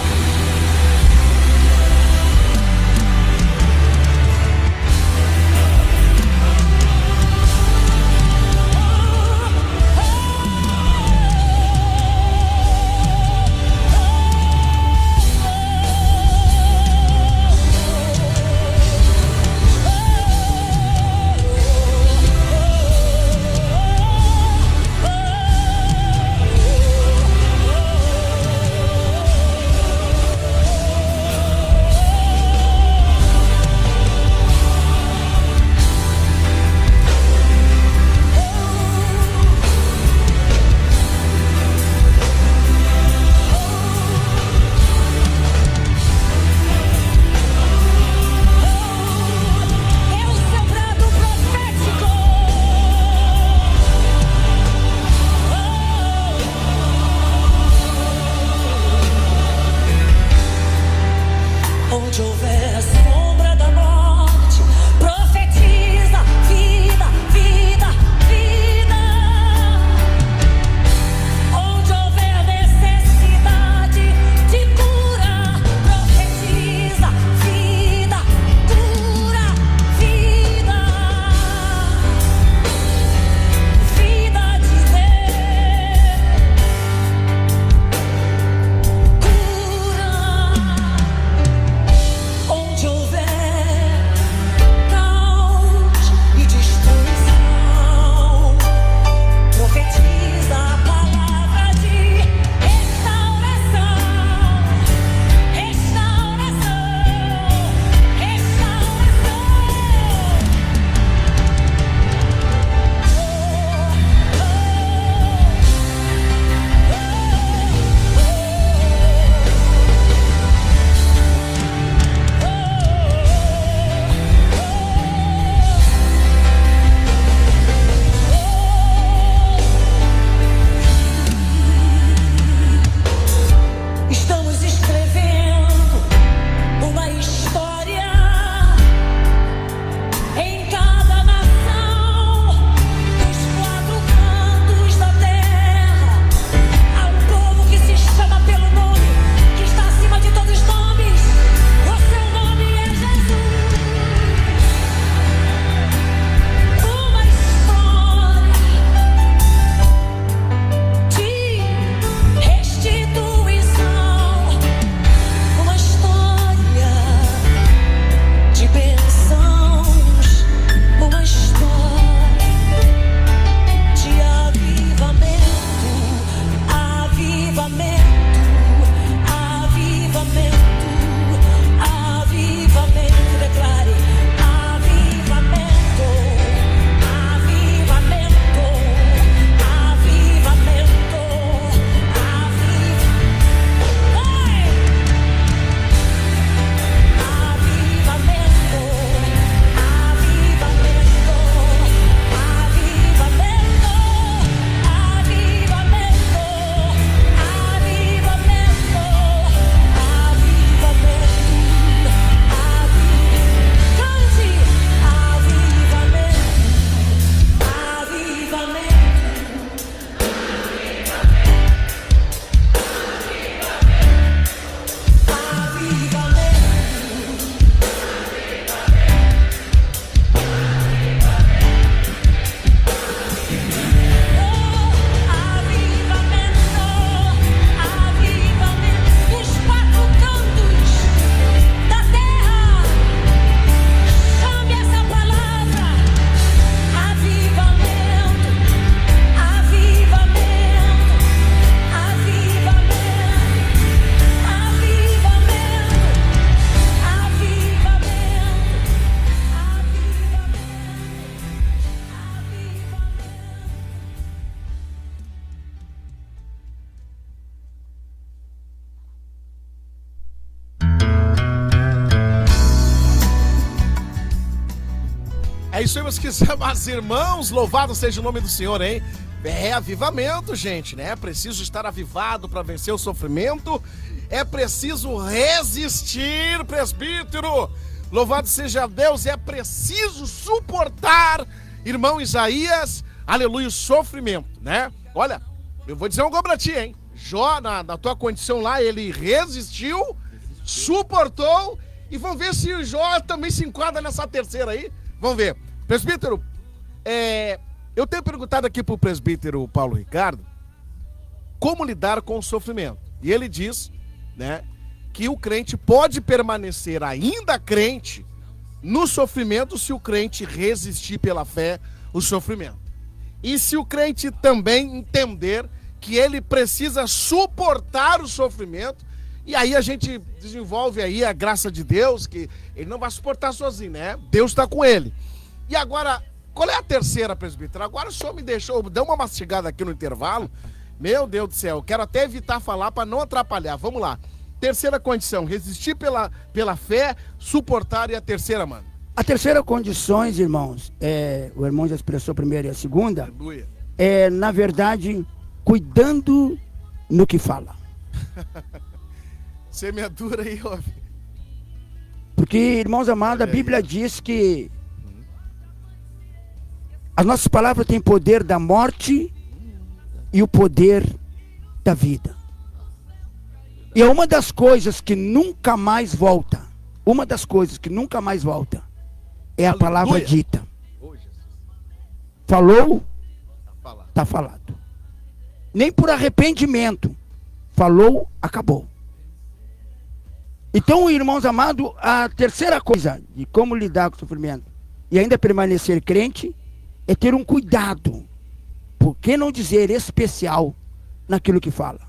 isso aí, meus queridos irmãos, louvado seja o nome do Senhor, hein? É avivamento, gente, né? É preciso estar avivado para vencer o sofrimento. É preciso resistir, presbítero. Louvado seja Deus, é preciso suportar, irmão Isaías, aleluia, o sofrimento, né? Olha, eu vou dizer um gol pra ti, hein? Jó, na tua condição lá, ele resistiu, suportou, e vamos ver se o Jó também se enquadra nessa terceira aí. Vamos ver. Presbítero, eu tenho perguntado aqui pro presbítero Paulo Ricardo como lidar com o sofrimento. E ele diz, né, que o crente pode permanecer ainda crente no sofrimento se o crente resistir pela fé o sofrimento. E se o crente também entender que ele precisa suportar o sofrimento, e aí a gente desenvolve aí a graça de Deus, que ele não vai suportar sozinho, né? Deus está com ele. E agora, qual é a terceira, presbítero? Agora o senhor me deixou, deu uma mastigada aqui no intervalo. Meu Deus do céu, eu quero até evitar falar para não atrapalhar. Vamos lá. Terceira condição, resistir pela fé, suportar, e a terceira, mano? A terceira condição, irmãos, o irmão já expressou a primeira e a segunda, Aleluia. na verdade, cuidando no que fala. Semeadura aí, ó. Porque, irmãos amados, a Bíblia diz que as nossas palavras têm poder da morte e o poder da vida. E é uma das coisas que nunca mais volta. Uma das coisas que nunca mais volta é a palavra dita. Falou, está falado. Nem por arrependimento. Falou, acabou. Então, irmãos amados, a terceira coisa de como lidar com o sofrimento e ainda permanecer crente é ter um cuidado, por que não dizer especial, naquilo que fala.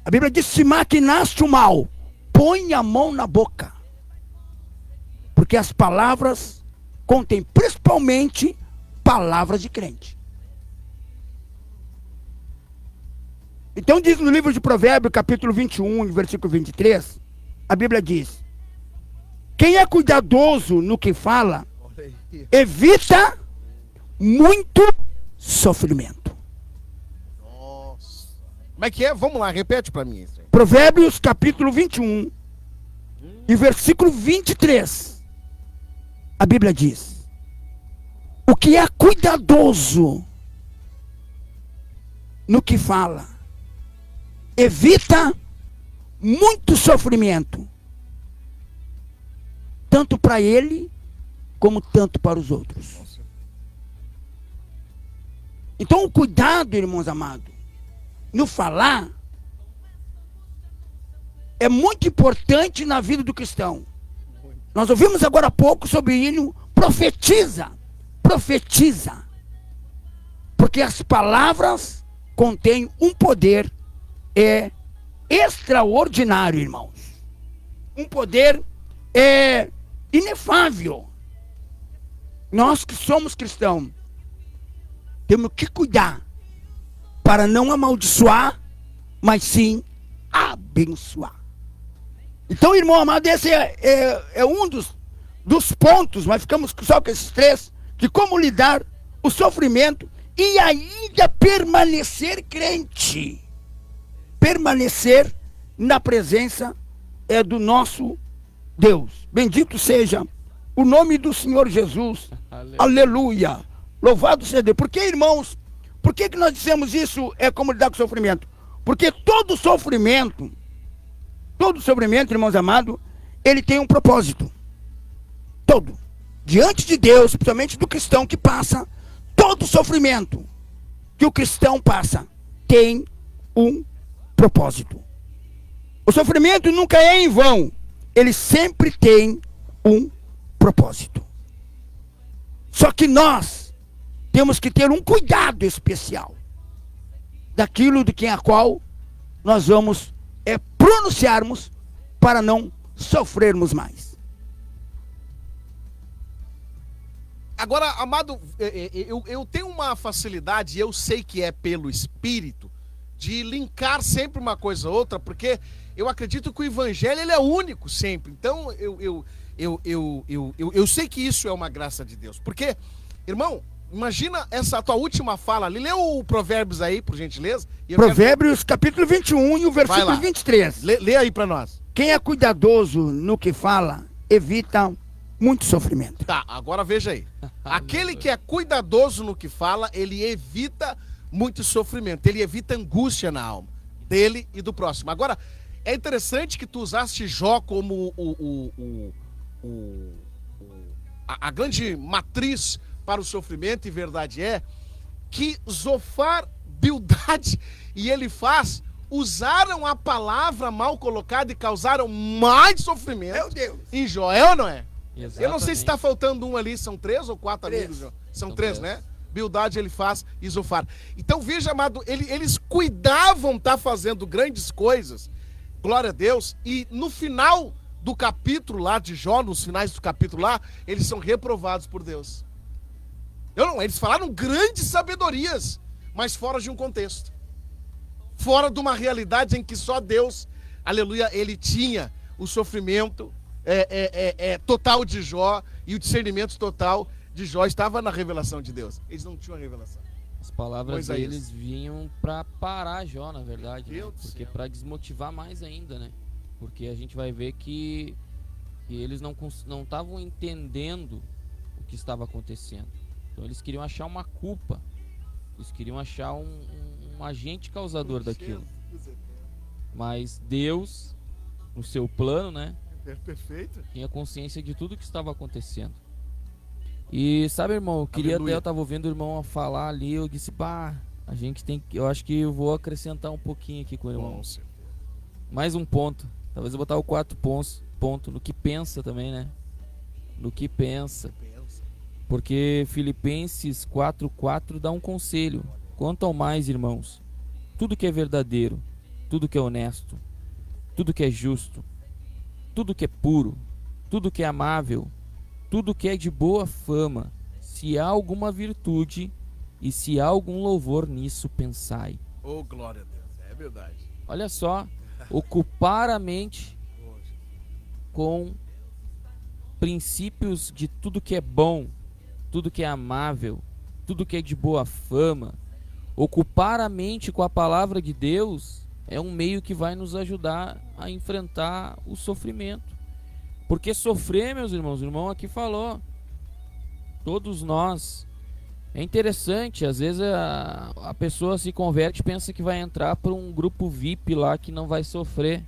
A Bíblia diz: se maquinaste o mal, põe a mão na boca. Porque as palavras contêm principalmente palavras de crente. Então diz no livro de Provérbios, capítulo 21, versículo 23, a Bíblia diz: quem é cuidadoso no que fala, evita muito sofrimento. Nossa. Como é que é? Vamos lá, repete para mim isso aí. Provérbios capítulo 21 e versículo 23. A Bíblia diz: o que é cuidadoso no que fala, evita muito sofrimento, tanto para ele como tanto para os outros. Então o cuidado, irmãos amados, no falar é muito importante na vida do cristão. Nós ouvimos agora há pouco sobre o hino profetiza. Profetiza. Porque as palavras contêm um poder extraordinário, irmãos. Um poder inefável. Nós que somos cristãos temos que cuidar para não amaldiçoar, mas sim abençoar. Então, irmão amado, esse é um dos pontos, mas ficamos só com esses três, de como lidar o sofrimento e ainda permanecer crente. Permanecer na presença do nosso Deus. Bendito seja o nome do Senhor Jesus. Aleluia. Louvado seja Deus. Porque, irmãos, por que nós dissemos isso é como lidar com o sofrimento? Porque todo sofrimento, irmãos amados, ele tem um propósito. Todo. Diante de Deus, principalmente do cristão que passa, todo sofrimento que o cristão passa tem um propósito. O sofrimento nunca é em vão. Ele sempre tem um propósito. Só que nós temos que ter um cuidado especial daquilo de quem a qual nós vamos pronunciarmos para não sofrermos mais. Agora, amado, eu tenho uma facilidade, e eu sei que é pelo Espírito, de linkar sempre uma coisa a outra, porque eu acredito que o evangelho ele é único sempre. Então eu sei que isso é uma graça de Deus. Porque, irmão, imagina essa tua última fala ali. Lê o Provérbios aí, por gentileza. E eu Provérbios capítulo 21 e o Vai versículo lá. 23. lê aí pra nós. Quem é cuidadoso no que fala, evita muito sofrimento. Tá, agora veja aí. Aquele que é cuidadoso no que fala, ele evita muito sofrimento. Ele evita angústia na alma dele e do próximo. Agora, é interessante que tu usaste Jó como a grande matriz para o sofrimento, e verdade é que Zofar, Bildade e Elifaz usaram a palavra mal colocada e causaram mais sofrimento. Meu Deus. Em Jó, é ou não é? Exatamente. Eu não sei se está faltando um ali, são 3 ou 4 Três. amigos, Jó. São São 3, três. né? Bildade, Elifaz e Zofar. Então veja, amado, eles cuidavam estar fazendo grandes coisas, glória a Deus, e no final do capítulo lá de Jó, nos finais do capítulo lá, eles são reprovados por Deus. Eles falaram grandes sabedorias, mas fora de um contexto. Fora de uma realidade em que só Deus, aleluia, ele tinha o sofrimento total de Jó e o discernimento total de Jó estava na revelação de Deus. Eles não tinham a revelação. As palavras Pois é deles isso. vinham pra parar Jó, na verdade, né? Deus do Porque céu. pra desmotivar mais ainda, né? Porque a gente vai ver que eles não estavam entendendo o que estava acontecendo. Então eles queriam achar uma culpa. Eles queriam achar um agente causador daquilo. Mas Deus, no seu plano, né? Perfeito. Tinha consciência de tudo que estava acontecendo. E sabe, irmão, eu queria Aleluia. até, eu tava ouvindo o irmão falar ali, eu disse, a gente tem que, eu acho que eu vou acrescentar um pouquinho aqui com o irmão. Com certeza. Mais um ponto. Talvez eu botar o 4 ponto no que pensa também, né? No que pensa. Porque Filipenses 4:4 dá um conselho. Quanto ao mais, irmãos, tudo que é verdadeiro, tudo que é honesto, tudo que é justo, tudo que é puro, tudo que é amável, tudo que é de boa fama, se há alguma virtude e se há algum louvor nisso, pensai. Oh, glória a Deus. É verdade. Olha só, ocupar a mente com princípios de tudo que é bom, tudo que é amável, tudo que é de boa fama. Ocupar a mente com a palavra de Deus é um meio que vai nos ajudar a enfrentar o sofrimento. Porque sofrer, meus irmãos, o irmão aqui falou, todos nós. É interessante, às vezes a pessoa se converte e pensa que vai entrar para um grupo VIP lá que não vai sofrer.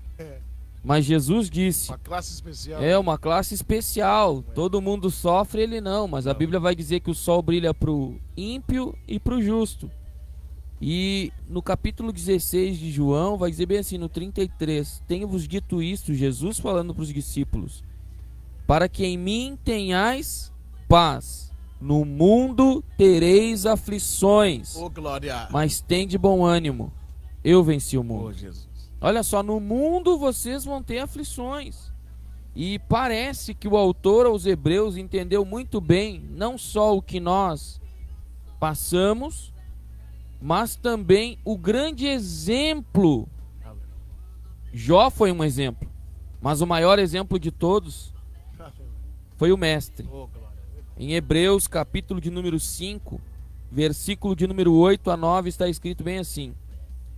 Mas Jesus disse, Uma classe especial. é uma classe especial, todo mundo sofre, ele não. Mas a Bíblia vai dizer que o sol brilha para o ímpio e para o justo. E no capítulo 16 de João, vai dizer bem assim, no 33, tenho-vos dito isto, Jesus falando para os discípulos, para que em mim tenhais paz. No mundo tereis aflições, Oh, glória. mas tende bom ânimo, eu venci o mundo. Oh, Jesus. Olha só, no mundo vocês vão ter aflições. E parece que o autor aos Hebreus entendeu muito bem, não só o que nós passamos, mas também o grande exemplo. Jó foi um exemplo, mas o maior exemplo de todos foi o mestre. Oh, glória. Em Hebreus, capítulo de número 5, versículo de número 8 a 9, está escrito bem assim: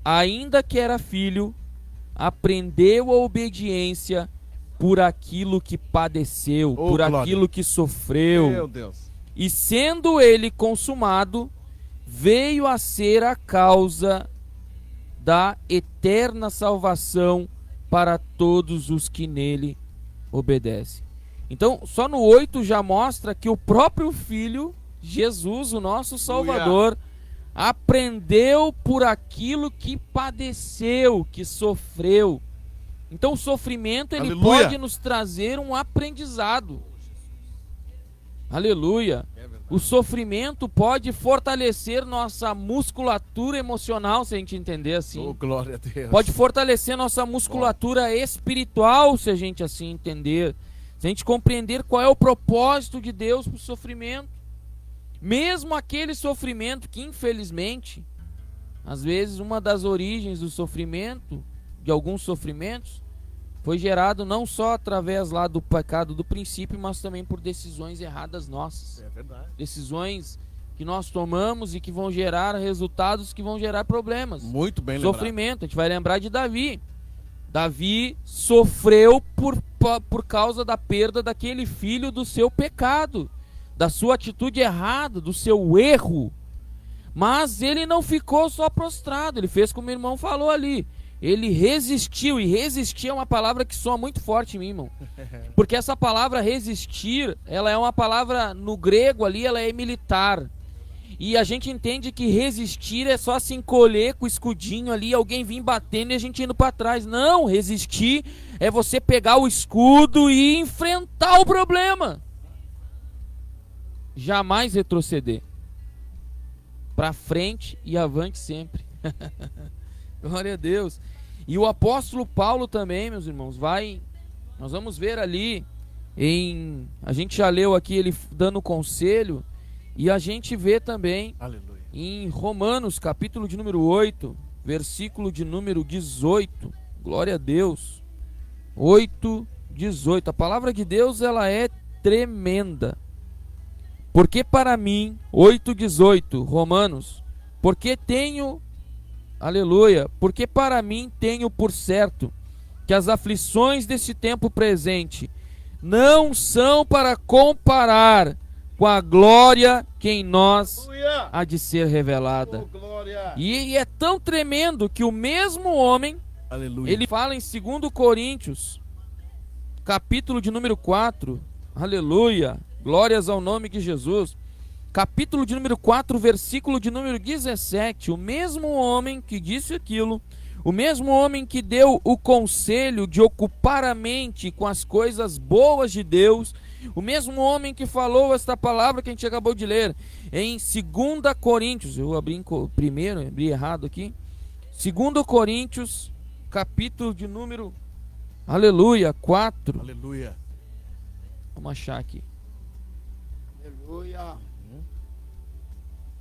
ainda que era filho, aprendeu a obediência por aquilo que padeceu, Oh, por glória. aquilo que sofreu. Meu Deus. E sendo ele consumado, veio a ser a causa da eterna salvação para todos os que nele obedecem. Então, só no 8 já mostra que o próprio Filho, Jesus, o nosso Salvador, aprendeu por aquilo que padeceu, que sofreu. Então o sofrimento ele Aleluia. pode nos trazer um aprendizado. Aleluia. O sofrimento pode fortalecer nossa musculatura emocional, se a gente entender assim. Oh, glória a Deus. Pode fortalecer nossa musculatura espiritual, se a gente assim entender. Se a gente compreender qual é o propósito de Deus para o sofrimento. Mesmo aquele sofrimento que, infelizmente, Às vezes, uma das origens do sofrimento, de alguns sofrimentos, foi gerado não só através lá do pecado do princípio, mas também por decisões erradas nossas. É verdade. Decisões que nós tomamos e que vão gerar resultados que vão gerar problemas. Muito bem lembrado. Sofrimento. A gente vai lembrar de Davi. Davi sofreu por causa da perda daquele filho do seu pecado, da sua atitude errada, do seu erro. Mas ele não ficou só prostrado, ele fez como o irmão falou ali. Ele resistiu, e resistir é uma palavra que soa muito forte em mim, irmão. Porque essa palavra resistir, ela é uma palavra no grego ali, ela é militar. E a gente entende que resistir é só se encolher com o escudinho ali, alguém vir batendo e a gente indo para trás. Não, resistir é você pegar o escudo e enfrentar o problema. Jamais retroceder. Para frente e avante sempre. Glória a Deus. E o apóstolo Paulo também, meus irmãos, nós vamos ver ali a gente já leu aqui ele dando conselho, e a gente vê também, aleluia, em Romanos, capítulo de número 8, versículo de número 18. Glória a Deus. 8:18. A palavra de Deus, ela é tremenda. Porque para mim, 8:18, Romanos, porque para mim tenho por certo que as aflições desse tempo presente não são para comparar com a glória que em nós há de ser revelada. E é tão tremendo que o mesmo homem, aleluia, ele fala em 2 Coríntios, capítulo de número 4, aleluia, glórias ao nome de Jesus, capítulo de número 4, versículo de número 17, o mesmo homem que disse aquilo, o mesmo homem que deu o conselho de ocupar a mente com as coisas boas de Deus, o mesmo homem que falou esta palavra que a gente acabou de ler, em 2 Coríntios, eu abri errado aqui, 2 Coríntios, capítulo de número, aleluia, 4, aleluia, vamos achar aqui, aleluia,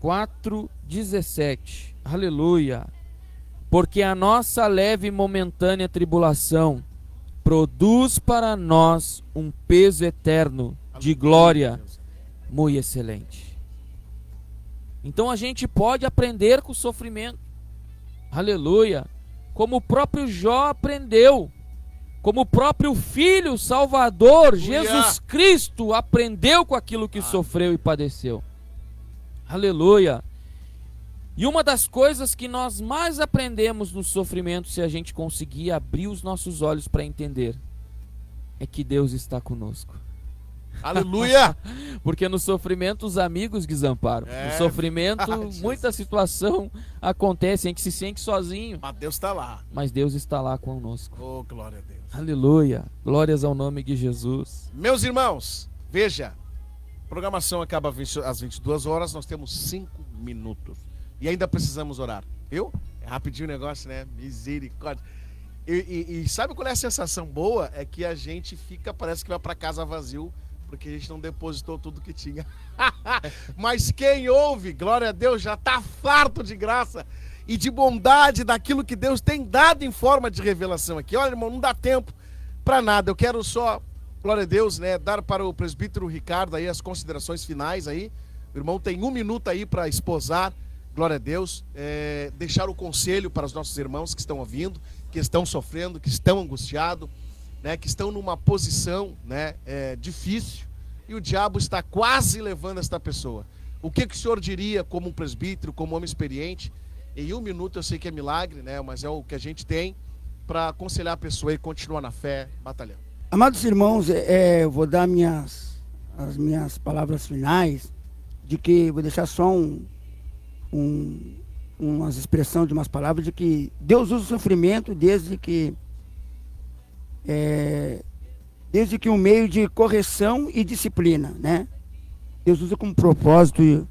4:17, aleluia, porque a nossa leve e momentânea tribulação produz para nós um peso eterno de glória muito excelente. Então a gente pode aprender com o sofrimento, aleluia, como o próprio Jó aprendeu, como o próprio Filho Salvador, Jesus Cristo, aprendeu com aquilo que sofreu e padeceu. Aleluia. E uma das coisas que nós mais aprendemos no sofrimento, se a gente conseguir abrir os nossos olhos para entender, é que Deus está conosco. Aleluia! Porque no sofrimento os amigos desamparam. No sofrimento muita situação acontece, a gente se sente sozinho. Mas Deus está lá. Mas Deus está lá conosco. Oh, glória a Deus. Aleluia. Glórias ao nome de Jesus. Meus irmãos, veja, a programação acaba às 22 horas, nós temos 5 minutos. E ainda precisamos orar, viu? É rapidinho o negócio, né? Misericórdia. E sabe qual é a sensação boa? É que a gente parece que vai para casa vazio, porque a gente não depositou tudo que tinha. Mas quem ouve, glória a Deus, já está farto de graça e de bondade daquilo que Deus tem dado em forma de revelação aqui. Olha, irmão, não dá tempo para nada. Eu quero só, glória a Deus, né, dar para o presbítero Ricardo aí as considerações finais aí. O irmão tem 1 minuto aí para esposar, glória a Deus, deixar o conselho para os nossos irmãos que estão ouvindo, que estão sofrendo, que estão angustiados, né, que estão numa posição, né, difícil, e o diabo está quase levando esta pessoa. O que o senhor diria como um presbítero, como homem experiente? Em 1 minuto eu sei que é milagre, né, mas é o que a gente tem para aconselhar a pessoa e continuar na fé, batalhando. Amados irmãos, eu vou dar as minhas palavras finais, de que vou deixar só umas expressões de umas palavras de que Deus usa o sofrimento desde que um meio de correção e disciplina, né? Deus usa como propósito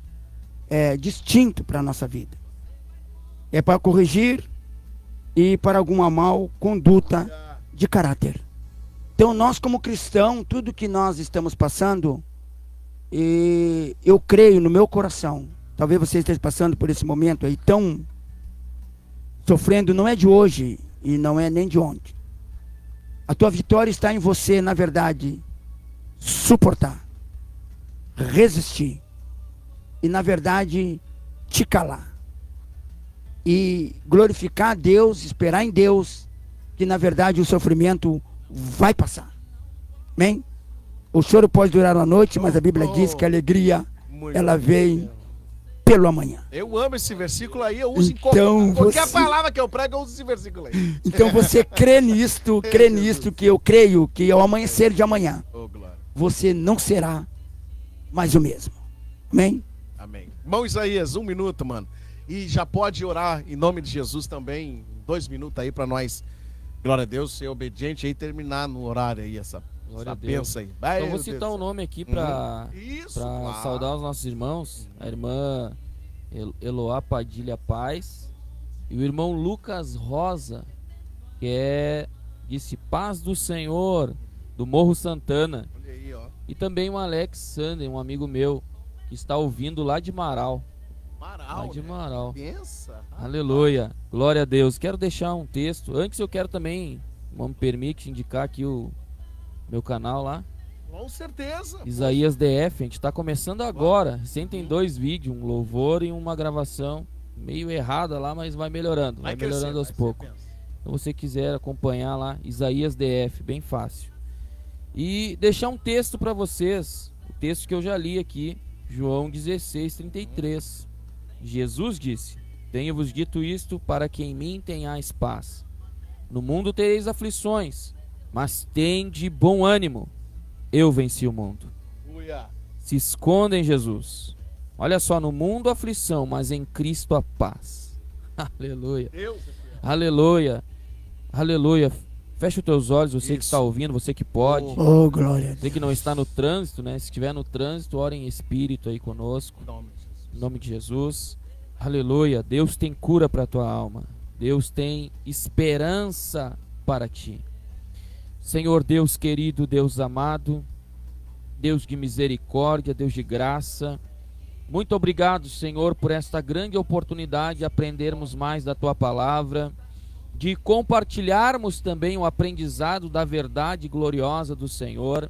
distinto para a nossa vida. É para corrigir e para alguma mal conduta de caráter. Então nós como cristãos, tudo que nós estamos passando, eu creio no meu coração, talvez você esteja passando por esse momento aí tão Sofrendo não é de hoje e não é nem de ontem. A tua vitória está em você, na verdade, suportar, resistir e, na verdade, te calar. E glorificar a Deus, esperar em Deus, que na verdade o sofrimento vai passar. Amém? O choro pode durar uma noite, mas a Bíblia diz que a alegria, ela vem pelo amanhã. Eu amo esse versículo aí, eu uso Então, em qualquer você- palavra que eu prego, eu uso esse versículo aí. Então você crê nisto, que eu creio que ao amanhecer de amanhã, Ô, glória. você não será mais o mesmo. Amém? Amém. Irmão Isaías, 1 minuto, mano. E já pode orar em nome de Jesus também, 2 minutos aí pra nós, glória a Deus, ser obediente aí e terminar no horário aí, essa Glória a Deus. benção aí. Vai, Então vou meu citar Deus. um nome aqui para Isso, para claro. saudar os nossos irmãos, a irmã Eloá Padilha Paz e o irmão Lucas Rosa, que disse Paz do Senhor, do Morro Santana, Olha aí, ó. e também o Alex Sander, um amigo meu, que está ouvindo lá de Marau. Marau, Lá de né? Marau. Pensa. Aleluia, glória a Deus. Quero deixar um texto. Antes eu quero também, não me permite indicar aqui o meu canal lá, Com certeza. Isaías DF. A gente está começando agora. Recém tem 2 vídeos, um louvor e uma gravação meio errada lá, mas vai melhorando. Vai melhorando aos poucos. Se você quiser acompanhar lá, Isaías DF, bem fácil. E deixar um texto para vocês, o texto que eu já li aqui, João 16:33. Jesus disse: Tenho-vos dito isto para que em mim tenhais paz. No mundo tereis aflições, mas tende bom ânimo. Eu venci o mundo. Aleluia. Se esconda em Jesus. Olha só, no mundo aflição, mas em Cristo a paz. Aleluia. Deus é fiel. Aleluia. Aleluia. Fecha os teus olhos, você que Isso. está ouvindo, você que pode. Oh, glória a Deus. Você que não está no trânsito, né? Se estiver no trânsito, ore em espírito aí conosco. Em nome de Jesus. Em nome de Jesus. Aleluia. Deus tem cura para a tua alma. Deus tem esperança para ti. Senhor Deus querido, Deus amado, Deus de misericórdia, Deus de graça, muito obrigado, Senhor, por esta grande oportunidade de aprendermos mais da tua palavra, de compartilharmos também o aprendizado da verdade gloriosa do Senhor.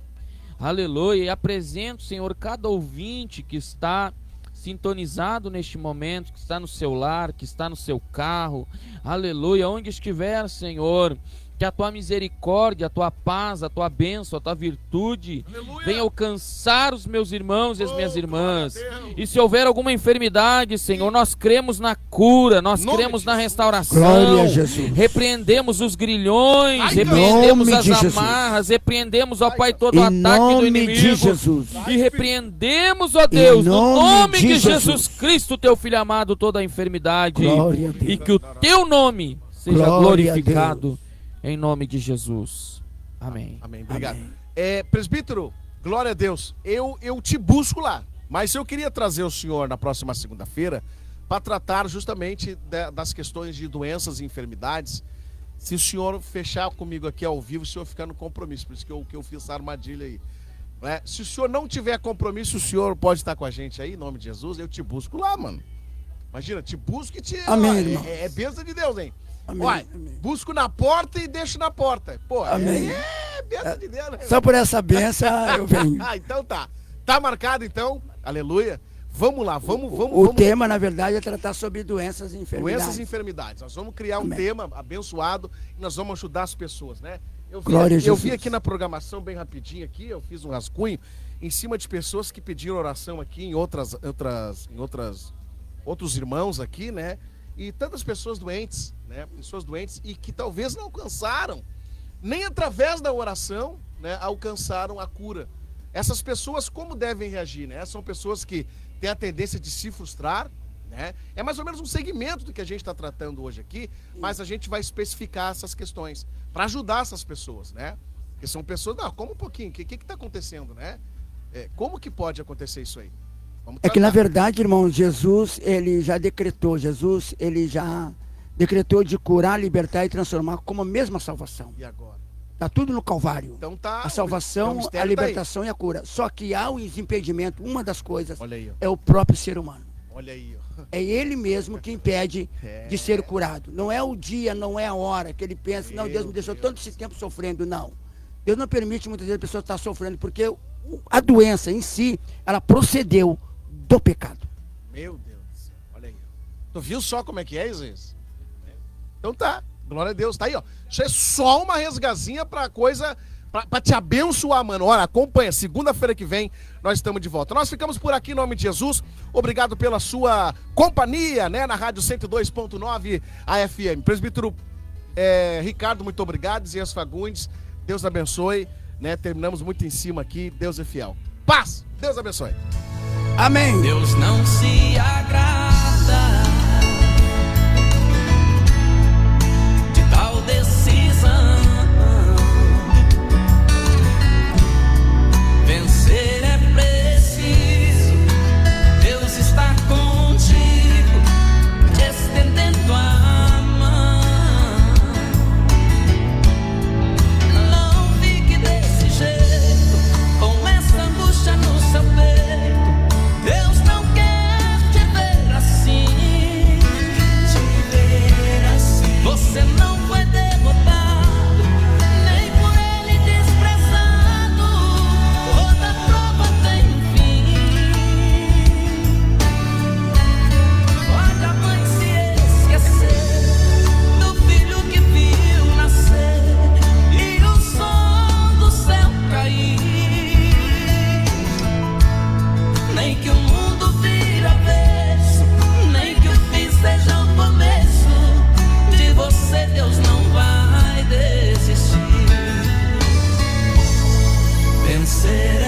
Aleluia. E apresento, Senhor, cada ouvinte que está sintonizado neste momento, que está no seu lar, que está no seu carro. Aleluia. Onde estiver, Senhor, que a tua misericórdia, a tua paz, a tua bênção, a tua virtude venha alcançar os meus irmãos e as minhas irmãs. E se houver alguma enfermidade, Senhor, nós cremos na cura, nós cremos na restauração. Glória a Jesus. Repreendemos os grilhões, Ai, repreendemos nome as de Jesus. amarras, repreendemos, ó Pai, todo Em ataque do nome inimigo. de Jesus. E repreendemos, ó Deus, no nome nome de de Jesus Jesus. Cristo, teu Filho amado, toda a enfermidade. Glória a Deus. E que o teu nome seja Glória a glorificado em nome de Jesus. Amém. Amém. Obrigado. Amém. Presbítero, glória a Deus. Eu te busco lá. Mas eu queria trazer o senhor na próxima segunda-feira para tratar justamente das questões de doenças e enfermidades. Se o senhor fechar comigo aqui ao vivo, o senhor fica no compromisso. Por isso que eu fiz essa armadilha aí. Né? Se o senhor não tiver compromisso, o senhor pode estar com a gente aí, em nome de Jesus. Eu te busco lá, mano. Imagina, te busco e te... Amém, Ó, irmão. é bênção de Deus, hein? Amém, Olha, amém. busco na porta e deixo na porta. Pô, Amém. é bênção de Deus, né? Só por essa benção eu venho. Ah, então tá. Tá marcado então. Aleluia. Vamos lá, vamos. O tema, na verdade, é tratar sobre doenças e enfermidades. Doenças e enfermidades. Nós vamos criar um Amém. tema abençoado e nós vamos ajudar as pessoas, né? Glória a Eu vi Jesus. aqui na programação bem rapidinho aqui, eu fiz um rascunho em cima de pessoas que pediram oração aqui em outros irmãos aqui, né? E tantas pessoas doentes, né? Pessoas doentes e que talvez não alcançaram, nem através da oração, né? Alcançaram a cura. Essas pessoas como devem reagir, né? São pessoas que têm a tendência de se frustrar, né? É mais ou menos um segmento do que a gente está tratando hoje aqui, mas a gente vai especificar essas questões para ajudar essas pessoas, né? Porque são pessoas, não, como um pouquinho, o que está acontecendo, né? Como que pode acontecer isso aí? Vamos É que na tratar. verdade, irmão, Jesus, ele já decretou de curar, libertar e transformar como a mesma salvação. E agora? Está tudo no Calvário. Então tá. A o salvação, mistério a tá aí. libertação e a cura. Só que há o impedimento, uma das coisas Olha aí, ó. é o próprio ser humano. Olha aí, ó. É ele mesmo que impede de ser curado. Não é o dia, não é a hora que ele pensa, não, Deus me deixou tanto esse tempo sofrendo. Não. Deus não permite muitas vezes a pessoa estar sofrendo, porque a doença em si, ela procedeu do pecado. Meu Deus do céu, olha aí. Tu viu só como é que é, Isaías? Então tá, glória a Deus, tá aí, ó. Isso é só uma resgazinha pra coisa, pra te abençoar, mano. Olha, acompanha, segunda-feira que vem nós estamos de volta. Nós ficamos por aqui em nome de Jesus. Obrigado pela sua companhia, né, na Rádio 102.9 AFM. Presbítero Ricardo, muito obrigado. Zias Fagundes, Deus abençoe, né? Terminamos muito em cima aqui, Deus é fiel. Paz, Deus abençoe. Amém. Deus não se agrada de tal decisão. Vencer é preciso. Deus está contigo, estendendo a mão. Não fique desse jeito, com essa angústia no seu peito. Deus não quer te ver assim. Você não foi derrotado, nem por ele desprezado. Toda prova tem um fim. Pode a mãe se esquecer do filho que viu nascer e o som do céu cair. Nem que o mundo vire avesso, nem que o fim seja o começo. De você Deus não vai desistir. Vencer